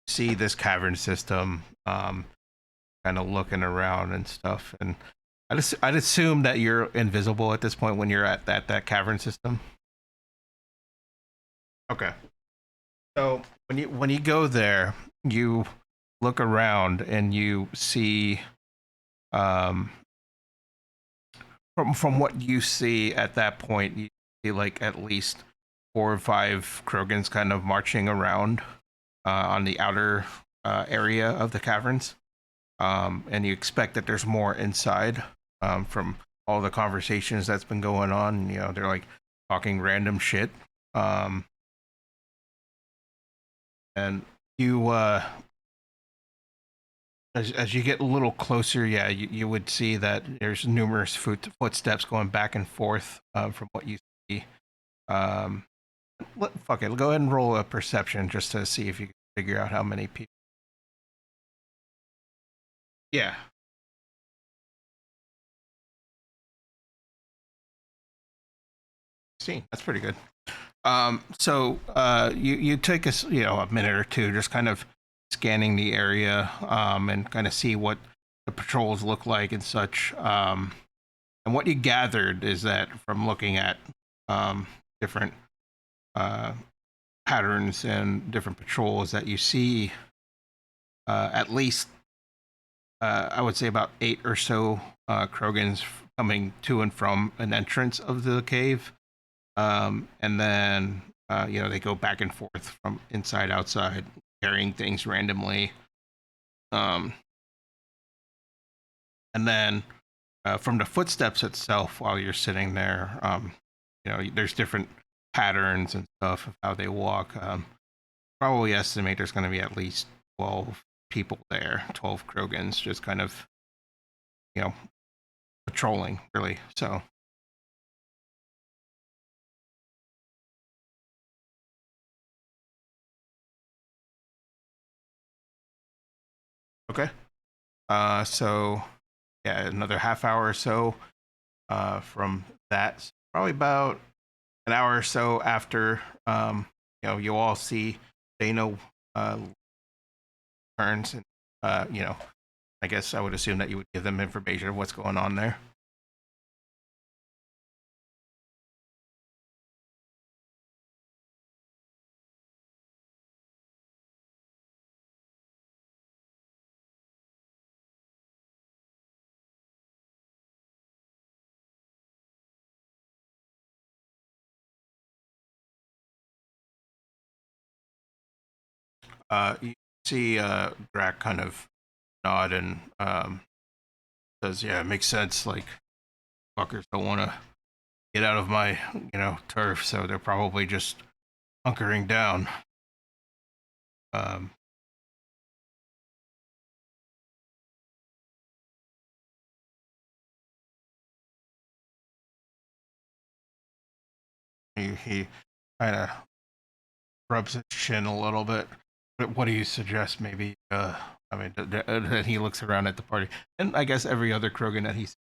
see this cavern system, kind of looking around and stuff. And I'd assume that you're invisible at this point when you're at that cavern system. Okay. So when you go there, you look around and you see um from what you see at that point, you see like at least 4 or 5 Krogans kind of marching around on the outer area of the caverns, and you expect that there's more inside from all the conversations that's been going on. You know, they're like talking random shit, um, and you as you get a little closer, yeah, you would see that there's numerous footsteps going back and forth from what you see. Um, Fuck it, go ahead and roll a perception just to see if you can figure out how many people. Yeah, see, that's pretty good. So you take a minute or two, just kind of scanning the area, and kind of see what the patrols look like and such. And what you gathered is that from looking at different uh, patterns and different patrols that you see at least I would say about 8 or so Krogans coming to and from an entrance of the cave, and then they go back and forth from inside outside, carrying things randomly, um, and then from the footsteps itself, while you're sitting there, there's different patterns and stuff of how they walk. Probably estimate there's going to be at least 12 people there, 12 Krogans, just kind of you know patrolling really. So okay. So yeah, another half hour or so from that. So probably about an hour or so after you all see Dano turns and I guess I would assume that you would give them information of what's going on there. You see Drac kind of nod and says, "Yeah, it makes sense. Like fuckers don't want to get out of my turf, so they're probably just hunkering down." he kind of rubs his chin a little bit. But what do you suggest? Maybe, I mean, and he looks around at the party, and I guess every other Krogan that he's.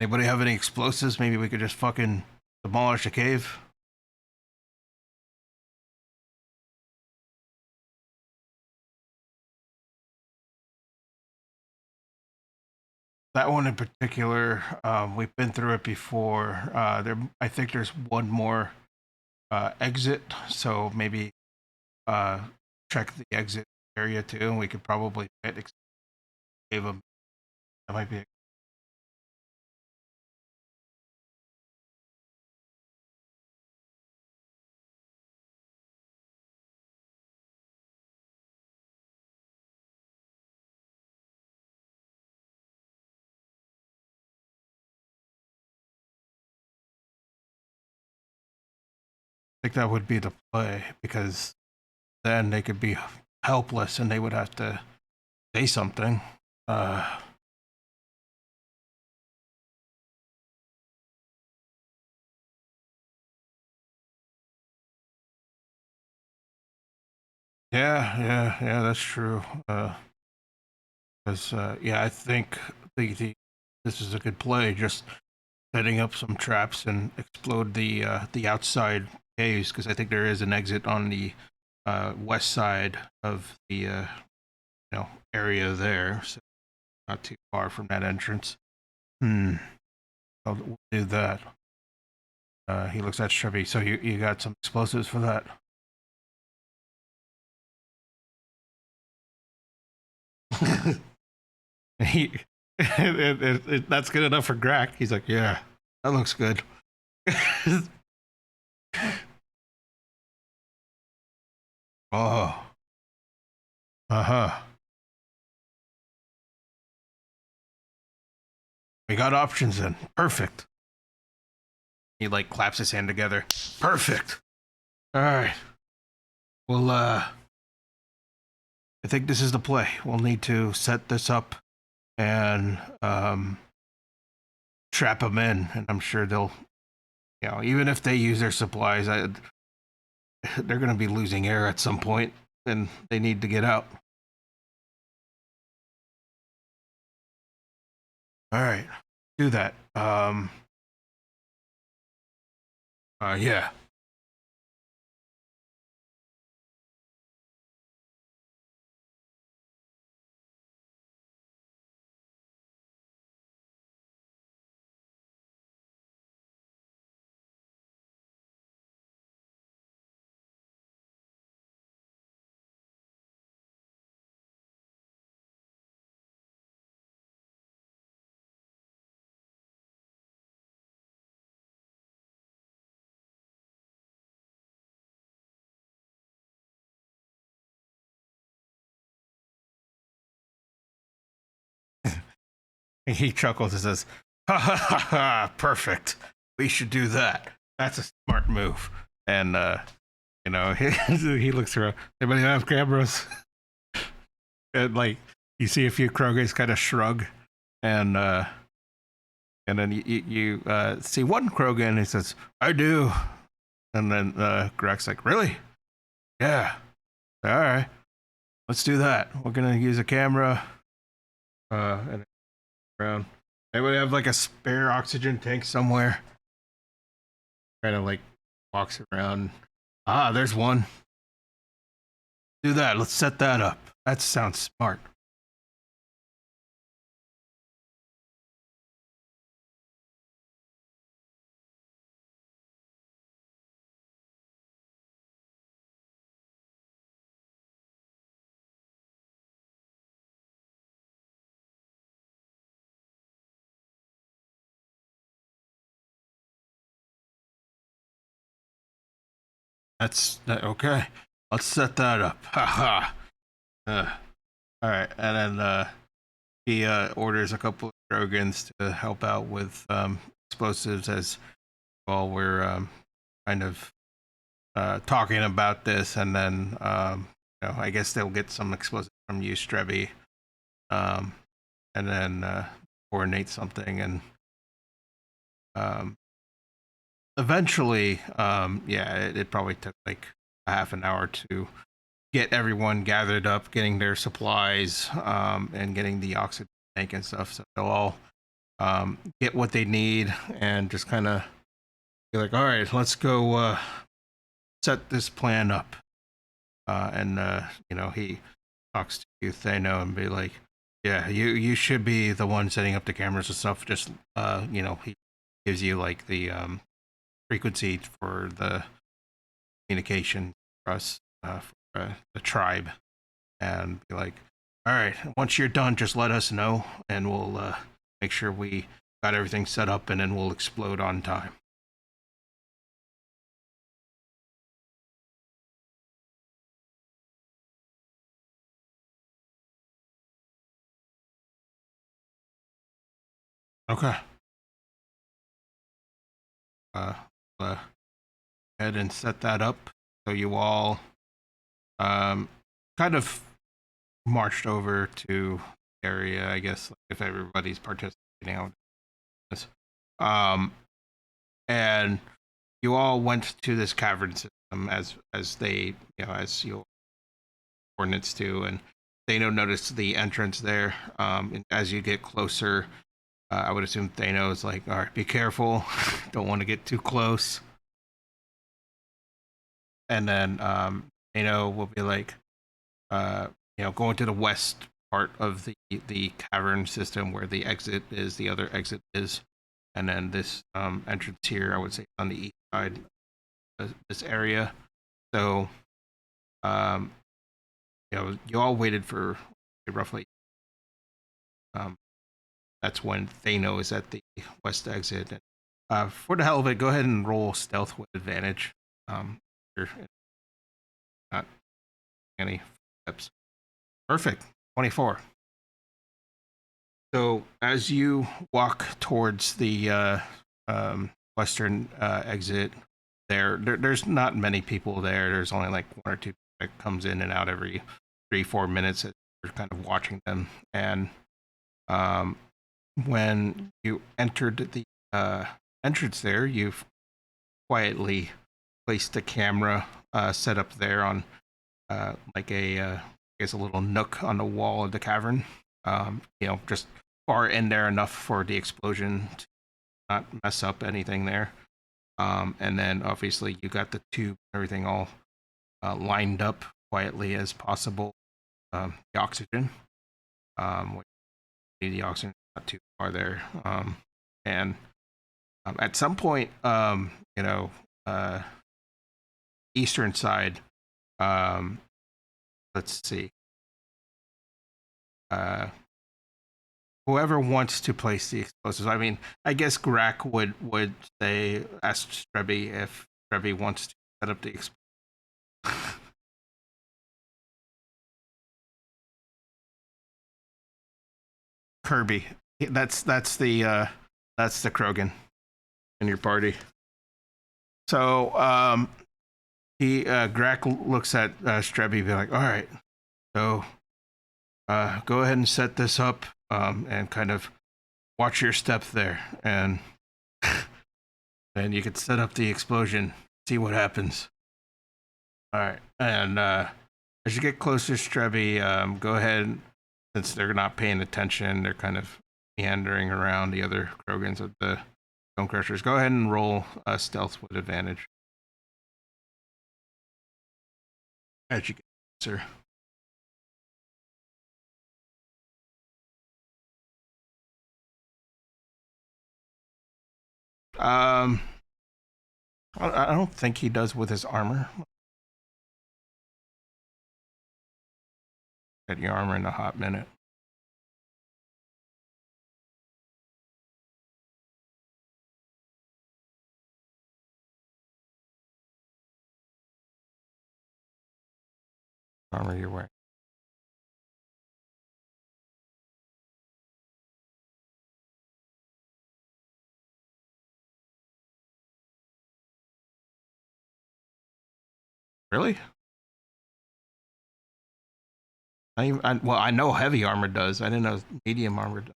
Anybody have any explosives? Maybe we could just fucking demolish the cave. That one in particular, we've been through it before. I think there's one more exit, so maybe uh, check the exit area too, and we could probably save them. That might be. I think that would be the play because then they could be helpless and they would have to say something. Uh, yeah, that's true. Because yeah, I think the this is a good play. Just setting up some traps and explode the outside caves because I think there is an exit on the west side of the area there, so not too far from that entrance. Hmm. I'll do that. He looks at Chevy. So you got some explosives for that? he that's good enough for Grack. He's like, yeah, that looks good. Oh, uh-huh. We got options then. Perfect. He like claps his hand together. Perfect. All right. Well, I think this is the play. We'll need to set this up and trap them in, and I'm sure they'll, even if they use their supplies, they're going to be losing air at some point, and they need to get out. All right, do that. Yeah. He chuckles and says, "Ha ha ha ha! Perfect. We should do that. That's a smart move." And he looks around. Anybody have cameras? And like you see a few Krogans kind of shrug, and then you see one Krogan. He says, "I do," and then Greg's like, "Really? Yeah. All right. Let's do that. We're gonna use a camera and around. Anybody have like a spare oxygen tank somewhere?" Kind of like walks around. Ah, there's one. Do that. Let's set that up. That sounds smart. That's okay. Let's set that up. Ha ha. All right, and then he orders a couple of Drogans to help out with explosives as while we're kind of talking about this, and then I guess they'll get some explosives from you, Strebi, um, and then coordinate something and um, eventually, yeah, it probably took like a half an hour to get everyone gathered up, getting their supplies, and getting the oxygen tank and stuff. So they'll all get what they need and just kind of be like, all right, let's go set this plan up. And he talks to you, Thano, and be like, yeah, you should be the one setting up the cameras and stuff. Just he gives you like the frequency for the communication for us, for the tribe, and be like, all right, once you're done, just let us know, and we'll make sure we got everything set up, and then we'll explode on time. Okay. Uh, uh, Ahead and set that up. So you all um, kind of marched over to the area, I guess, like if everybody's participating on this. Um, and you all went to this cavern system as they, as your coordinates do, and Thano noticed the entrance there. And as you get closer, I would assume Thano is like, all right, be careful, don't want to get too close. And then Thano will be like, uh, going to the west part of the cavern system where the exit is, the other exit is, and then this entrance here, I would say, on the east side of this area. So, um, you all waited for roughly. Um, that's when Thano is at the west exit. And, for the hell of it, go ahead and roll stealth with advantage. You're not any steps. Perfect. 24. So as you walk towards the western exit, there's not many people there. There's only like one or two that comes in and out every 3-4 minutes. You're kind of watching them, and um, when you entered the entrance there, you've quietly placed a camera set up there on like I guess a little nook on the wall of the cavern. Just far in there enough for the explosion to not mess up anything there. And then obviously you got the tube and everything all lined up quietly as possible. The oxygen, um, the oxygen is not too far there. And at some point, uh, eastern side, um, let's see, uh, whoever wants to place the explosives. I mean, I guess Grack would say ask Strebby if Strebby wants to set up the Kirby. That's the Krogan in your party. So he Grack looks at Strebby, be like, all right, so go ahead and set this up, and kind of watch your step there, and then you could set up the explosion, see what happens. All right, and as you get closer, Strebby, go ahead. Since they're not paying attention, they're kind of meandering around the other Krogans of the Stone Crushers. Go ahead and roll stealth with advantage as you get closer. Um, I don't think he does with his armor. Get your armor in a hot minute. Armor you're wearing. Really? Well, I know heavy armor does. I didn't know medium armor does.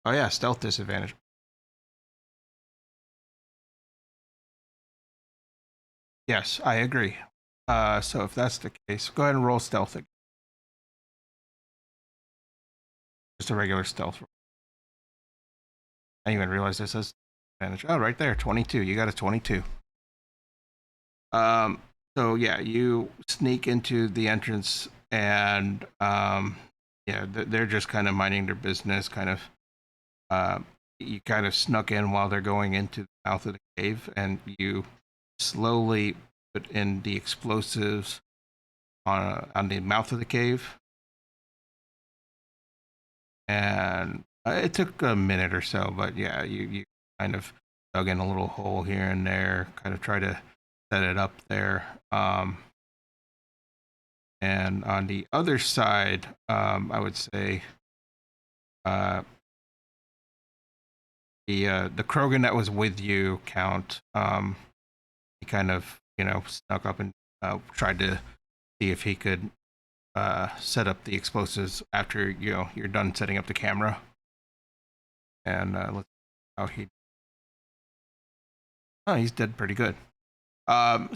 Oh yeah, stealth disadvantage. Yes, I agree. So if that's the case, go ahead and roll stealth again. Just a regular stealth roll. I didn't even realize this says advantage. Oh, right there, 22. You got a 22. Um, so yeah, you sneak into the entrance, and yeah, they're just kind of minding their business. Kind of, uh, you kind of snuck in while they're going into the mouth of the cave, and you slowly put in the explosives on the mouth of the cave, and it took a minute or so, but yeah, you kind of dug in a little hole here and there, kind of try to set it up there. And on the other side, I would say uh, the Krogan that was with you, Count, he kind of snuck up and tried to see if he could set up the explosives after you're done setting up the camera. And let's see how he. Oh, he's dead pretty good.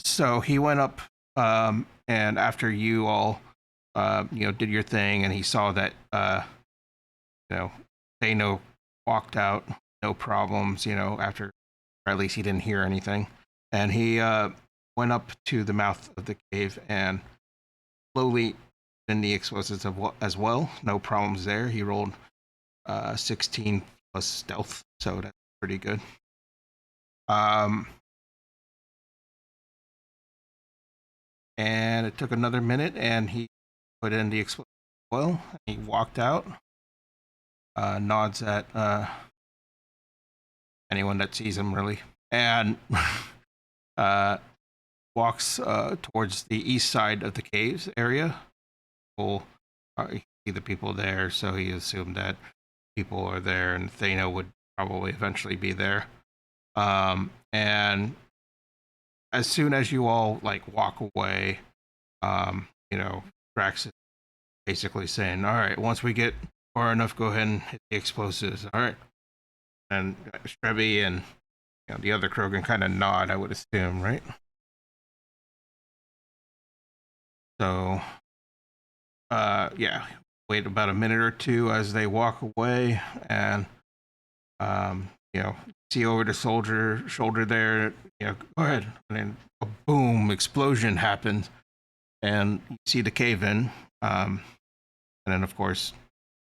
So he went up, and after you all, did your thing, and he saw that, you know, Thano walked out, no problems, after, or at least he didn't hear anything, and he went up to the mouth of the cave and slowly in the explosives as well, no problems there. He rolled 16 plus stealth, so that's pretty good. Um, and it took another minute, and he put in the explosive well. He walked out, nods at anyone that sees him, really, and uh, walks towards the east side of the caves area. People you see the people there, so he assumed that people are there, and Thano would probably eventually be there. And as soon as you all like walk away, Drax is basically saying, "All right, once we get far enough, go ahead and hit the explosives." All right, and Strebby and the other Krogan kind of nod, I would assume, right? So, yeah, wait about a minute or two as they walk away, and see over the soldier shoulder there. Go ahead, and then a boom explosion happens, and you see the cave in, and then of course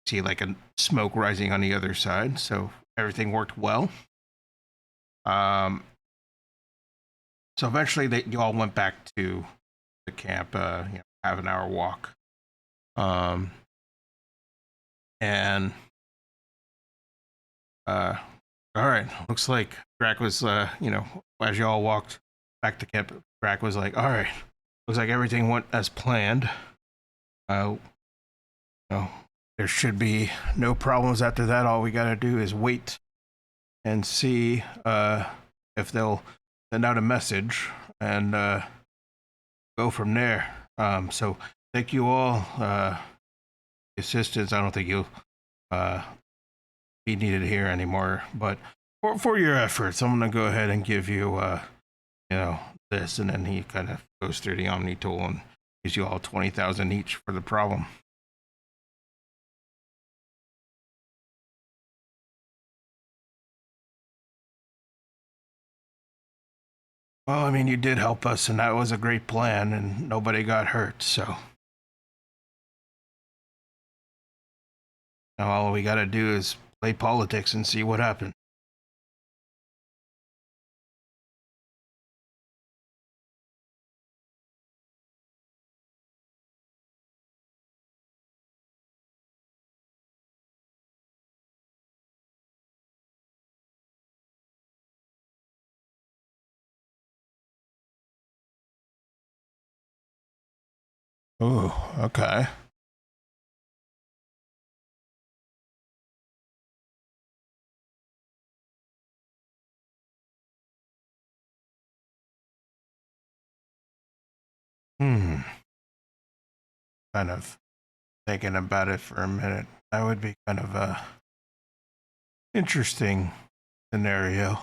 see like a smoke rising on the other side. So everything worked well. Um, so eventually, you all went back to the camp. Have an hour walk. Um, and all right, looks like Drac was, as you all walked back to camp, Drac was like, all right, looks like everything went as planned. Uh, there should be no problems after that. All we got to do is wait and see if they'll send out a message and go from there. So thank you all. Assistance. I don't think you'll uh, be needed here anymore, but for your efforts, I'm gonna go ahead and give you, this, and then he kind of goes through the Omni tool and gives you all 20,000 each for the problem. Well, I mean, you did help us, and that was a great plan, and nobody got hurt. So now all we got to do is play politics and see what happens. Oh, okay. Hmm. Kind of thinking about it for a minute. That would be kind of a interesting scenario.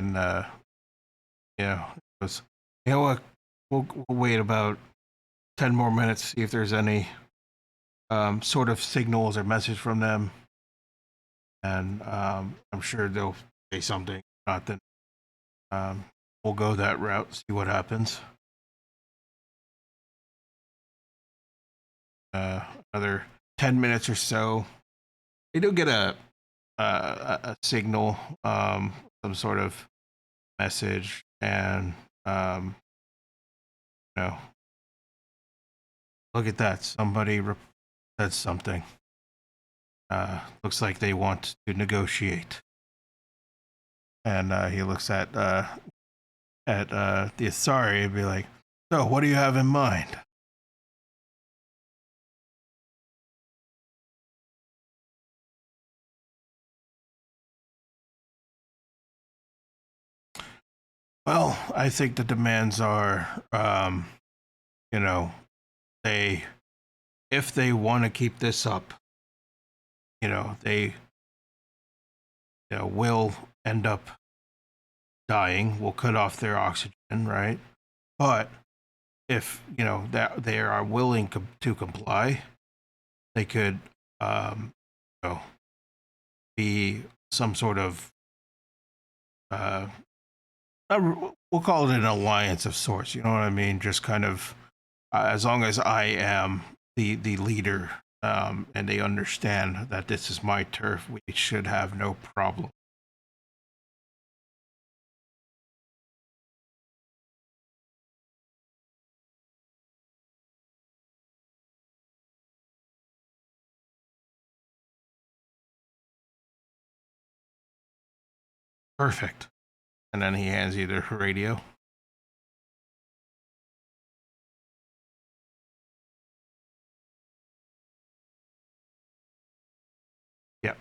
And yeah, it was, you know what? We'll wait about 10 more minutes, see if there's any sort of signals or message from them, and I'm sure they'll say something. Not then, um, we'll go that route, see what happens. Uh, another 10 minutes or so, they do get a signal, some sort of message, and you know, look at that. Somebody said something. Looks like they want to negotiate. And he looks at the Asari and be like, "So, what do you have in mind?" Well, I think the demands are, you know, they if they want to keep this up, they will end up dying. Will cut off their oxygen, right? But if that they are willing to comply, they could, you know, be some sort of uh, we'll call it an alliance of sorts. You know what I mean? Just kind of as long as I am the leader, and they understand that this is my turf, we should have no problem. Perfect. And then he hands you the radio. Yep.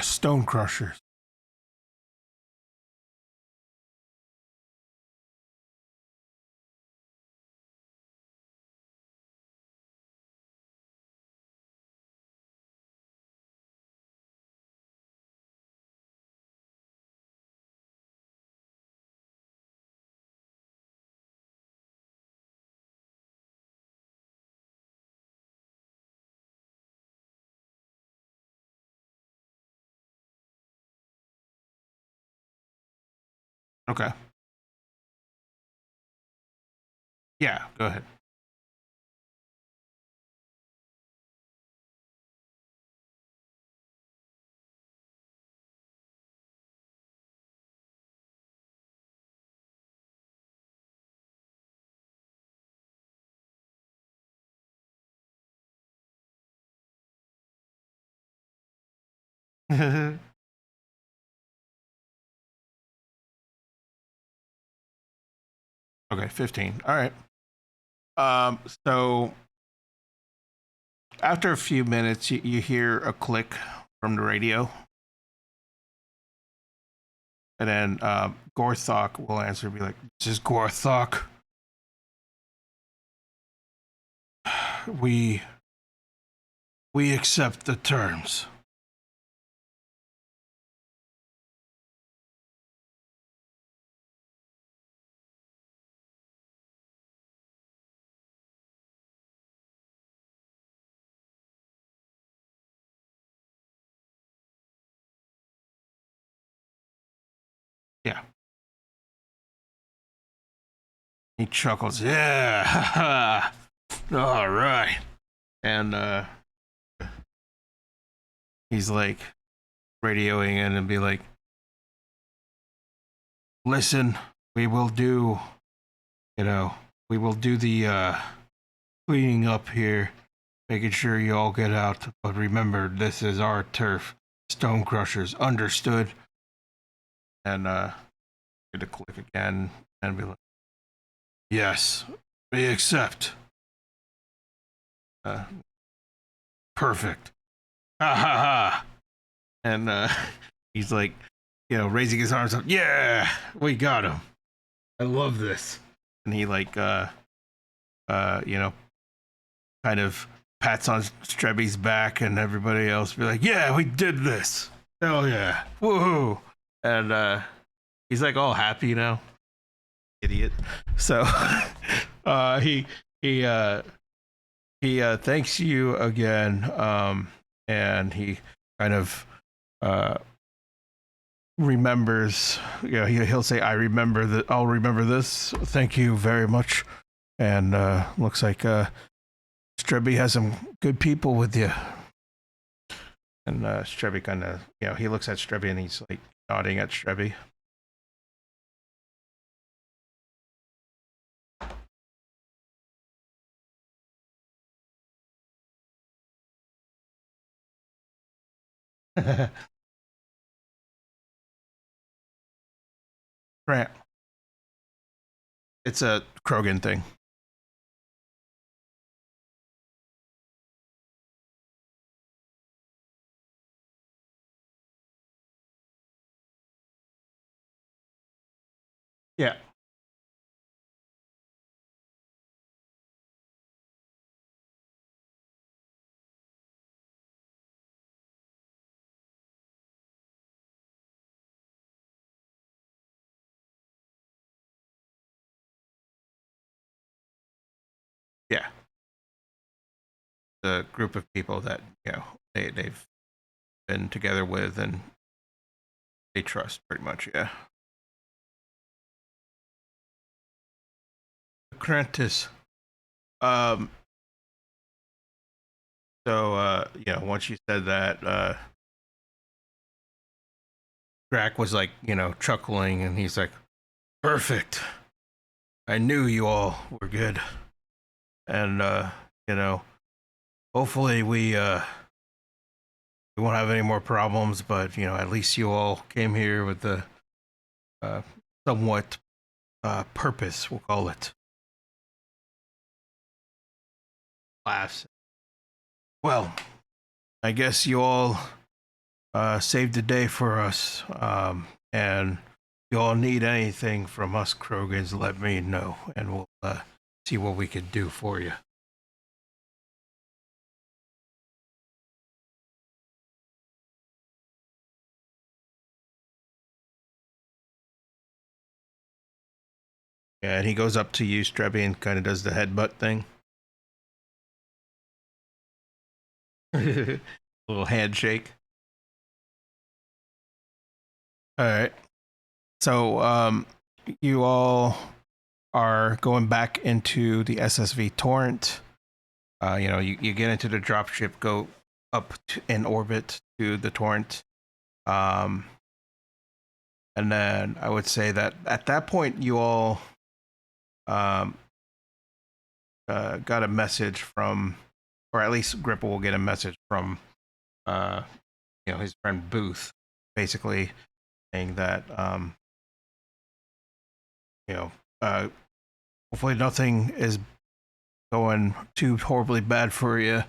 Stone crushers. Okay. Yeah. Go ahead. Okay. 15. All right. So after a few minutes, you hear a click from the radio, and then Gorthok will answer and be like, "This is Gorthok. We we accept the terms." Yeah. He chuckles. Yeah. All right. And he's like radioing in and be like, "Listen, we will do, we will do cleaning up here, making sure you all get out. But remember, this is our turf. Stone Crushers, understood. And get to click again and be like, yes, we accept. Uh, perfect. Ha ha ha. And he's like, raising his arms up. Yeah, we got him. I love this. And he like, you know, kind of pats on Strebby's back, and everybody else be like, yeah, we did this. Hell yeah. Woohoo. And he's like all happy, idiot. So he he uh he thanks you again, and he kind of uh remembers, he'll say, I remember that, I'll remember this, thank you very much. And looks like Strebby has some good people with you. And Strebby kind of, he looks at Strebby and he's like nodding at Strebby. Right. It's a Krogan thing. Yeah. Yeah. The group of people that, they've been together with and they trust pretty much. Yeah. Apprentice. Um, so, once you said that, Drac was like, chuckling, and he's like, perfect. I knew you all were good. And, you know, hopefully we won't have any more problems, but, at least you all came here with the uh, somewhat purpose, we'll call it. Laughs. Well, I guess you all saved the day for us. And you all need anything from us Krogans, let me know, and we'll see what we can do for you. Yeah, and he goes up to you, Strebby, and kind of does the headbutt thing. A little handshake. All right. So, you all are going back into the SSV Torrent. You get into the dropship, go up in orbit to the Torrent. Um, and then I would say that at that point, you all um, got a message from, or at least Gripple will get a message from, uh, his friend Booth, basically saying that, you know, uh, hopefully nothing is going too horribly bad for you.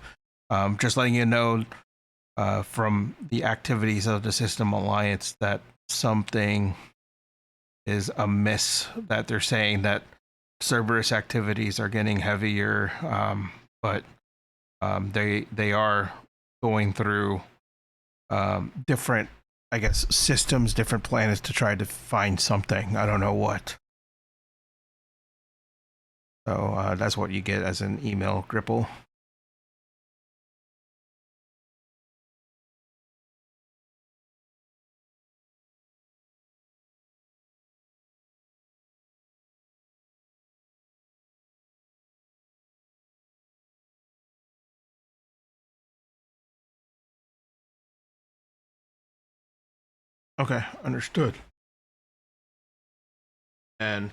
Just letting you know, from the activities of the System Alliance, that something is amiss. That they're saying that Cerberus activities are getting heavier, but they are going through different, I guess, systems, different planets to try to find something. I don't know what. So that's what you get as an email, Gripple. Okay, understood. And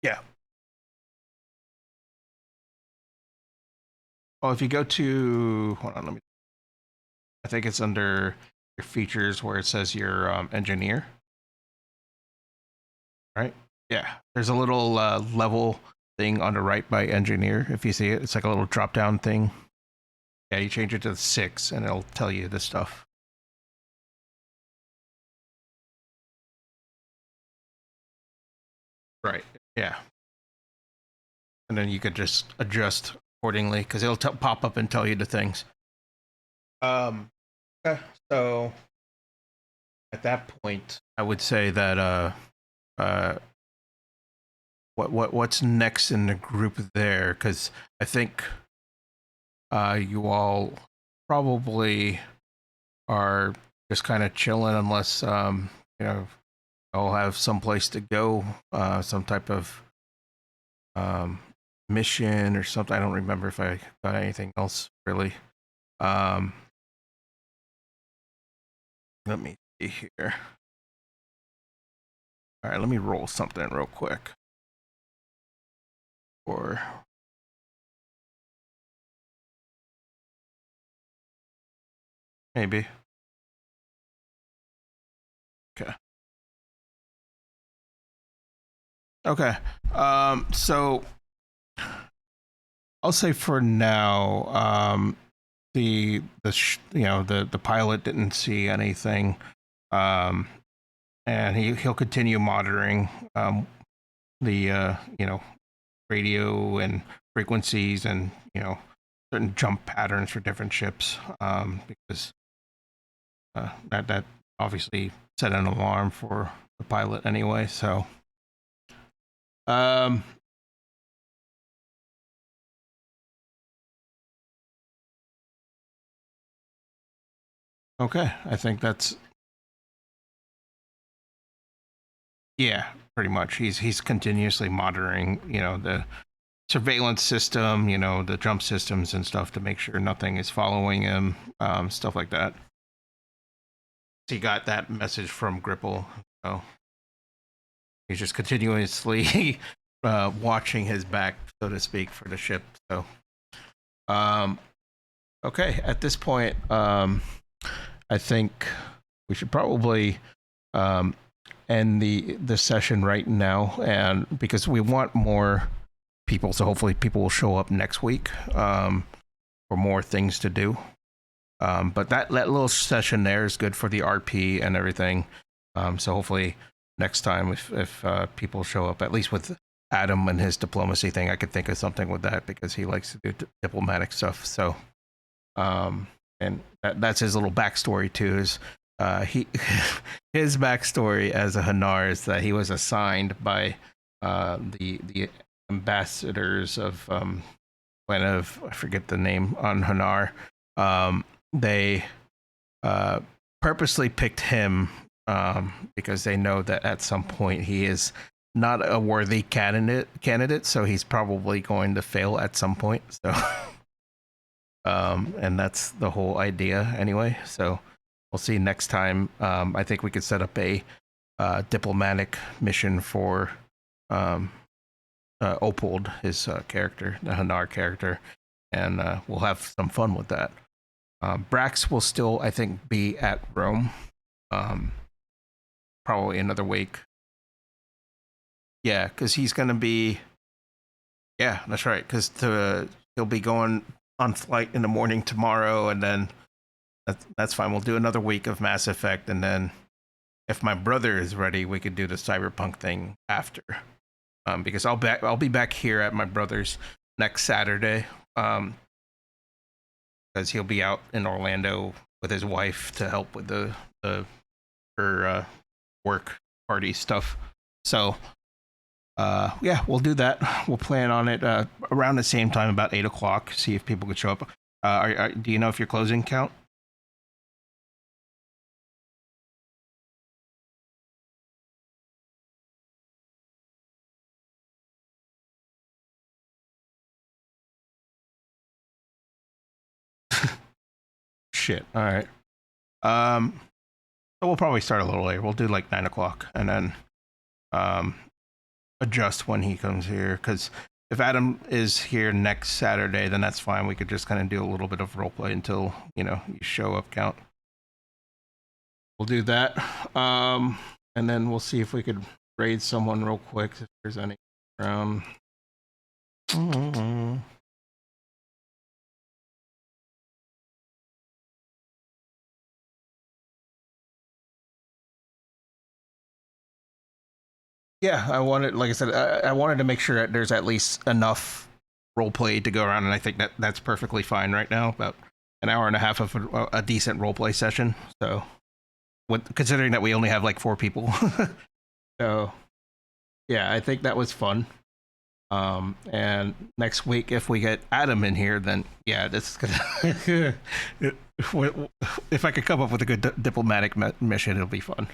yeah, Well, if you go to, hold on, let me. I think it's under your features where it says your engineer, right? Yeah, there's a little level thing on the right by engineer. If you see it, it's like a little drop down thing. Yeah, you change it to 6, and it'll tell you this stuff. Right. Yeah, and then you could just adjust accordingly because it'll pop up and tell you the things. Um. Okay. So at that point, I would say that uh, what's next in the group there? Because I think you all probably are just kind of chilling unless you know I'll have some place to go, some type of um, mission or something. I don't remember if I got anything else really. Um, Let me see here. All right, let me roll something real quick. Or maybe. Okay. Okay. So I'll say for now, the pilot didn't see anything, um, and he'll continue monitoring the radio and frequencies and certain jump patterns for different ships, because that obviously set an alarm for the pilot anyway. So um, okay, I think that's yeah, pretty much. He's continuously monitoring, the surveillance system, the jump systems and stuff to make sure nothing is following him, stuff like that. He got that message from Gripple, so he's just continuously watching his back, so to speak, for the ship. So, um, okay, at this point, I think we should probably um, end the session right now, and because we want more people, so hopefully people will show up next week for more things to do. But that little session there is good for the RP and everything. So hopefully next time, if people show up, at least with Adam and his diplomacy thing, I could think of something with that because he likes to do diplomatic stuff. So, and that's his little backstory too. Is he his backstory as a Hanar is that he was assigned by the ambassadors of kind of I forget the name on Hanar. They uh, purposely picked him because they know that at some point he is not a worthy candidate, so he's probably going to fail at some point. So, and that's the whole idea anyway. So we'll see next time. I think we could set up a diplomatic mission for Opold, his character, the Hanar character, and we'll have some fun with that. Brax will still, I think, be at Rome, um, probably another week. Yeah, because he's going to be. Yeah, that's right. Because he'll be going on flight in the morning tomorrow, and then that's fine. We'll do another week of Mass Effect, and then if my brother is ready, we could do the Cyberpunk thing after. Because I'll be back here at my brother's next Saturday. Because he'll be out in Orlando with his wife to help with her work party stuff. So yeah, we'll do that. We'll plan on it around the same time, about 8 o'clock. See if people could show up. Do you know if your closing count? Shit. All right. Um, so we'll probably start a little later. We'll do like 9 o'clock, and then um, adjust when he comes here. Because if Adam is here next Saturday, then that's fine. We could just kind of do a little bit of role play until you show up count. We'll do that, and then we'll see if we could raid someone real quick if there's any around. Mm-hmm. Yeah, I wanted, like I said, I wanted to make sure that there's at least enough role play to go around, and I think that that's perfectly fine right now. About an hour and a half of a decent role play session. So, considering that we only have like 4 people, so yeah, I think that was fun. And next week, if we get Adam in here, then yeah, this is gonna. If I could come up with a good diplomatic mission, it'll be fun.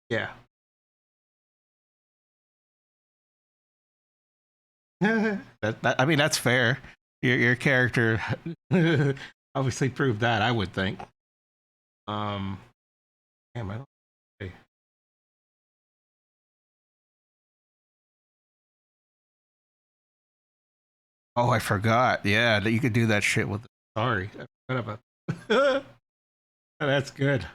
Yeah. I mean, that's fair. Your character obviously proved that. I would think. Um, damn, I don't. Okay. Oh, I forgot. Yeah, that you could do that shit with. Sorry, I forgot about. That's good.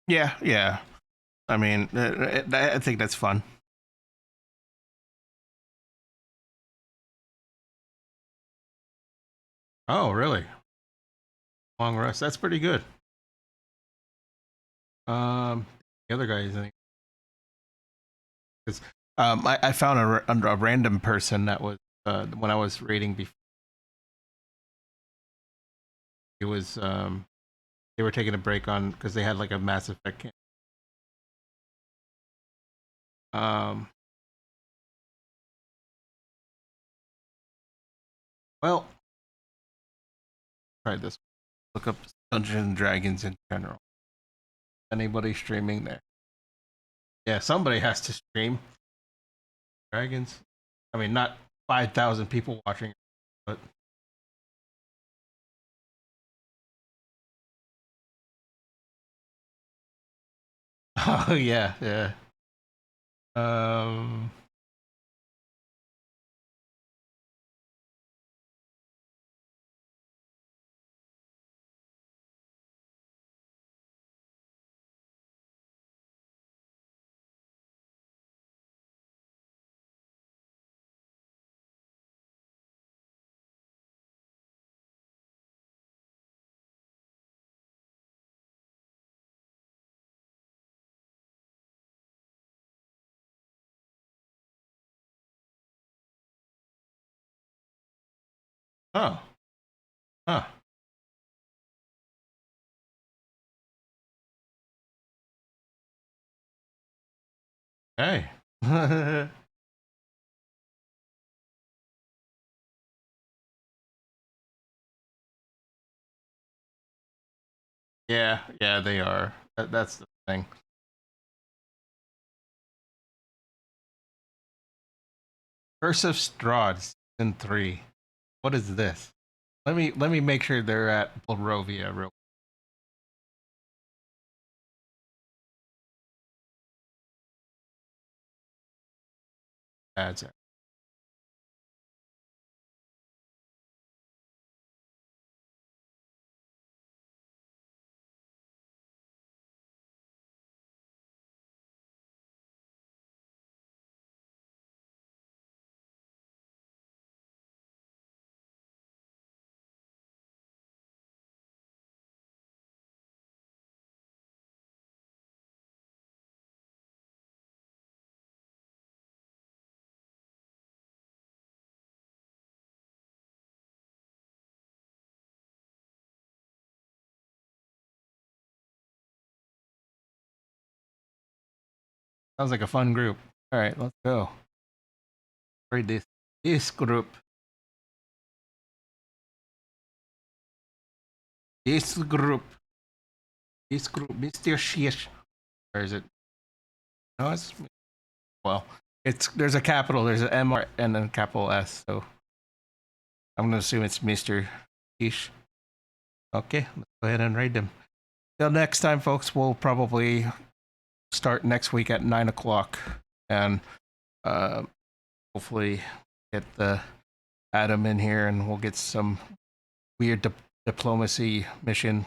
Yeah, yeah. I mean, I think that's fun. Oh, really? Long rest. That's pretty good. The other guy, I think, is I found a random person that was when I was reading before. It was they were taking a break on because they had like a Mass Effect camp. Um, well, try this. Look up Dungeons and Dragons in general. Anybody streaming there? Yeah, somebody has to stream Dragons. I mean, not 5,000 people watching, but oh yeah, yeah. Um, oh, huh. Hey. Yeah, yeah, they are. That's the thing. Curse of Strahd, season 3. What is this? Let me make sure they're at Barovia real fast. Sounds like a fun group. All right, let's go. Read this. This group. This group. This group. Mr. Shish. Where is it? No, it's well. It's there's a capital. There's an M R and then capital S. So I'm gonna assume it's Mr. Shish. Okay, let's go ahead and raid them. Till next time, folks. We'll probably start next week at 9 o'clock, and uh, hopefully get the Adam in here, and we'll get some weird diplomacy mission.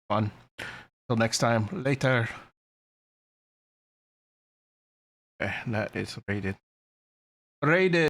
Fun. Till next time. Later. Okay, that is rated. Rated.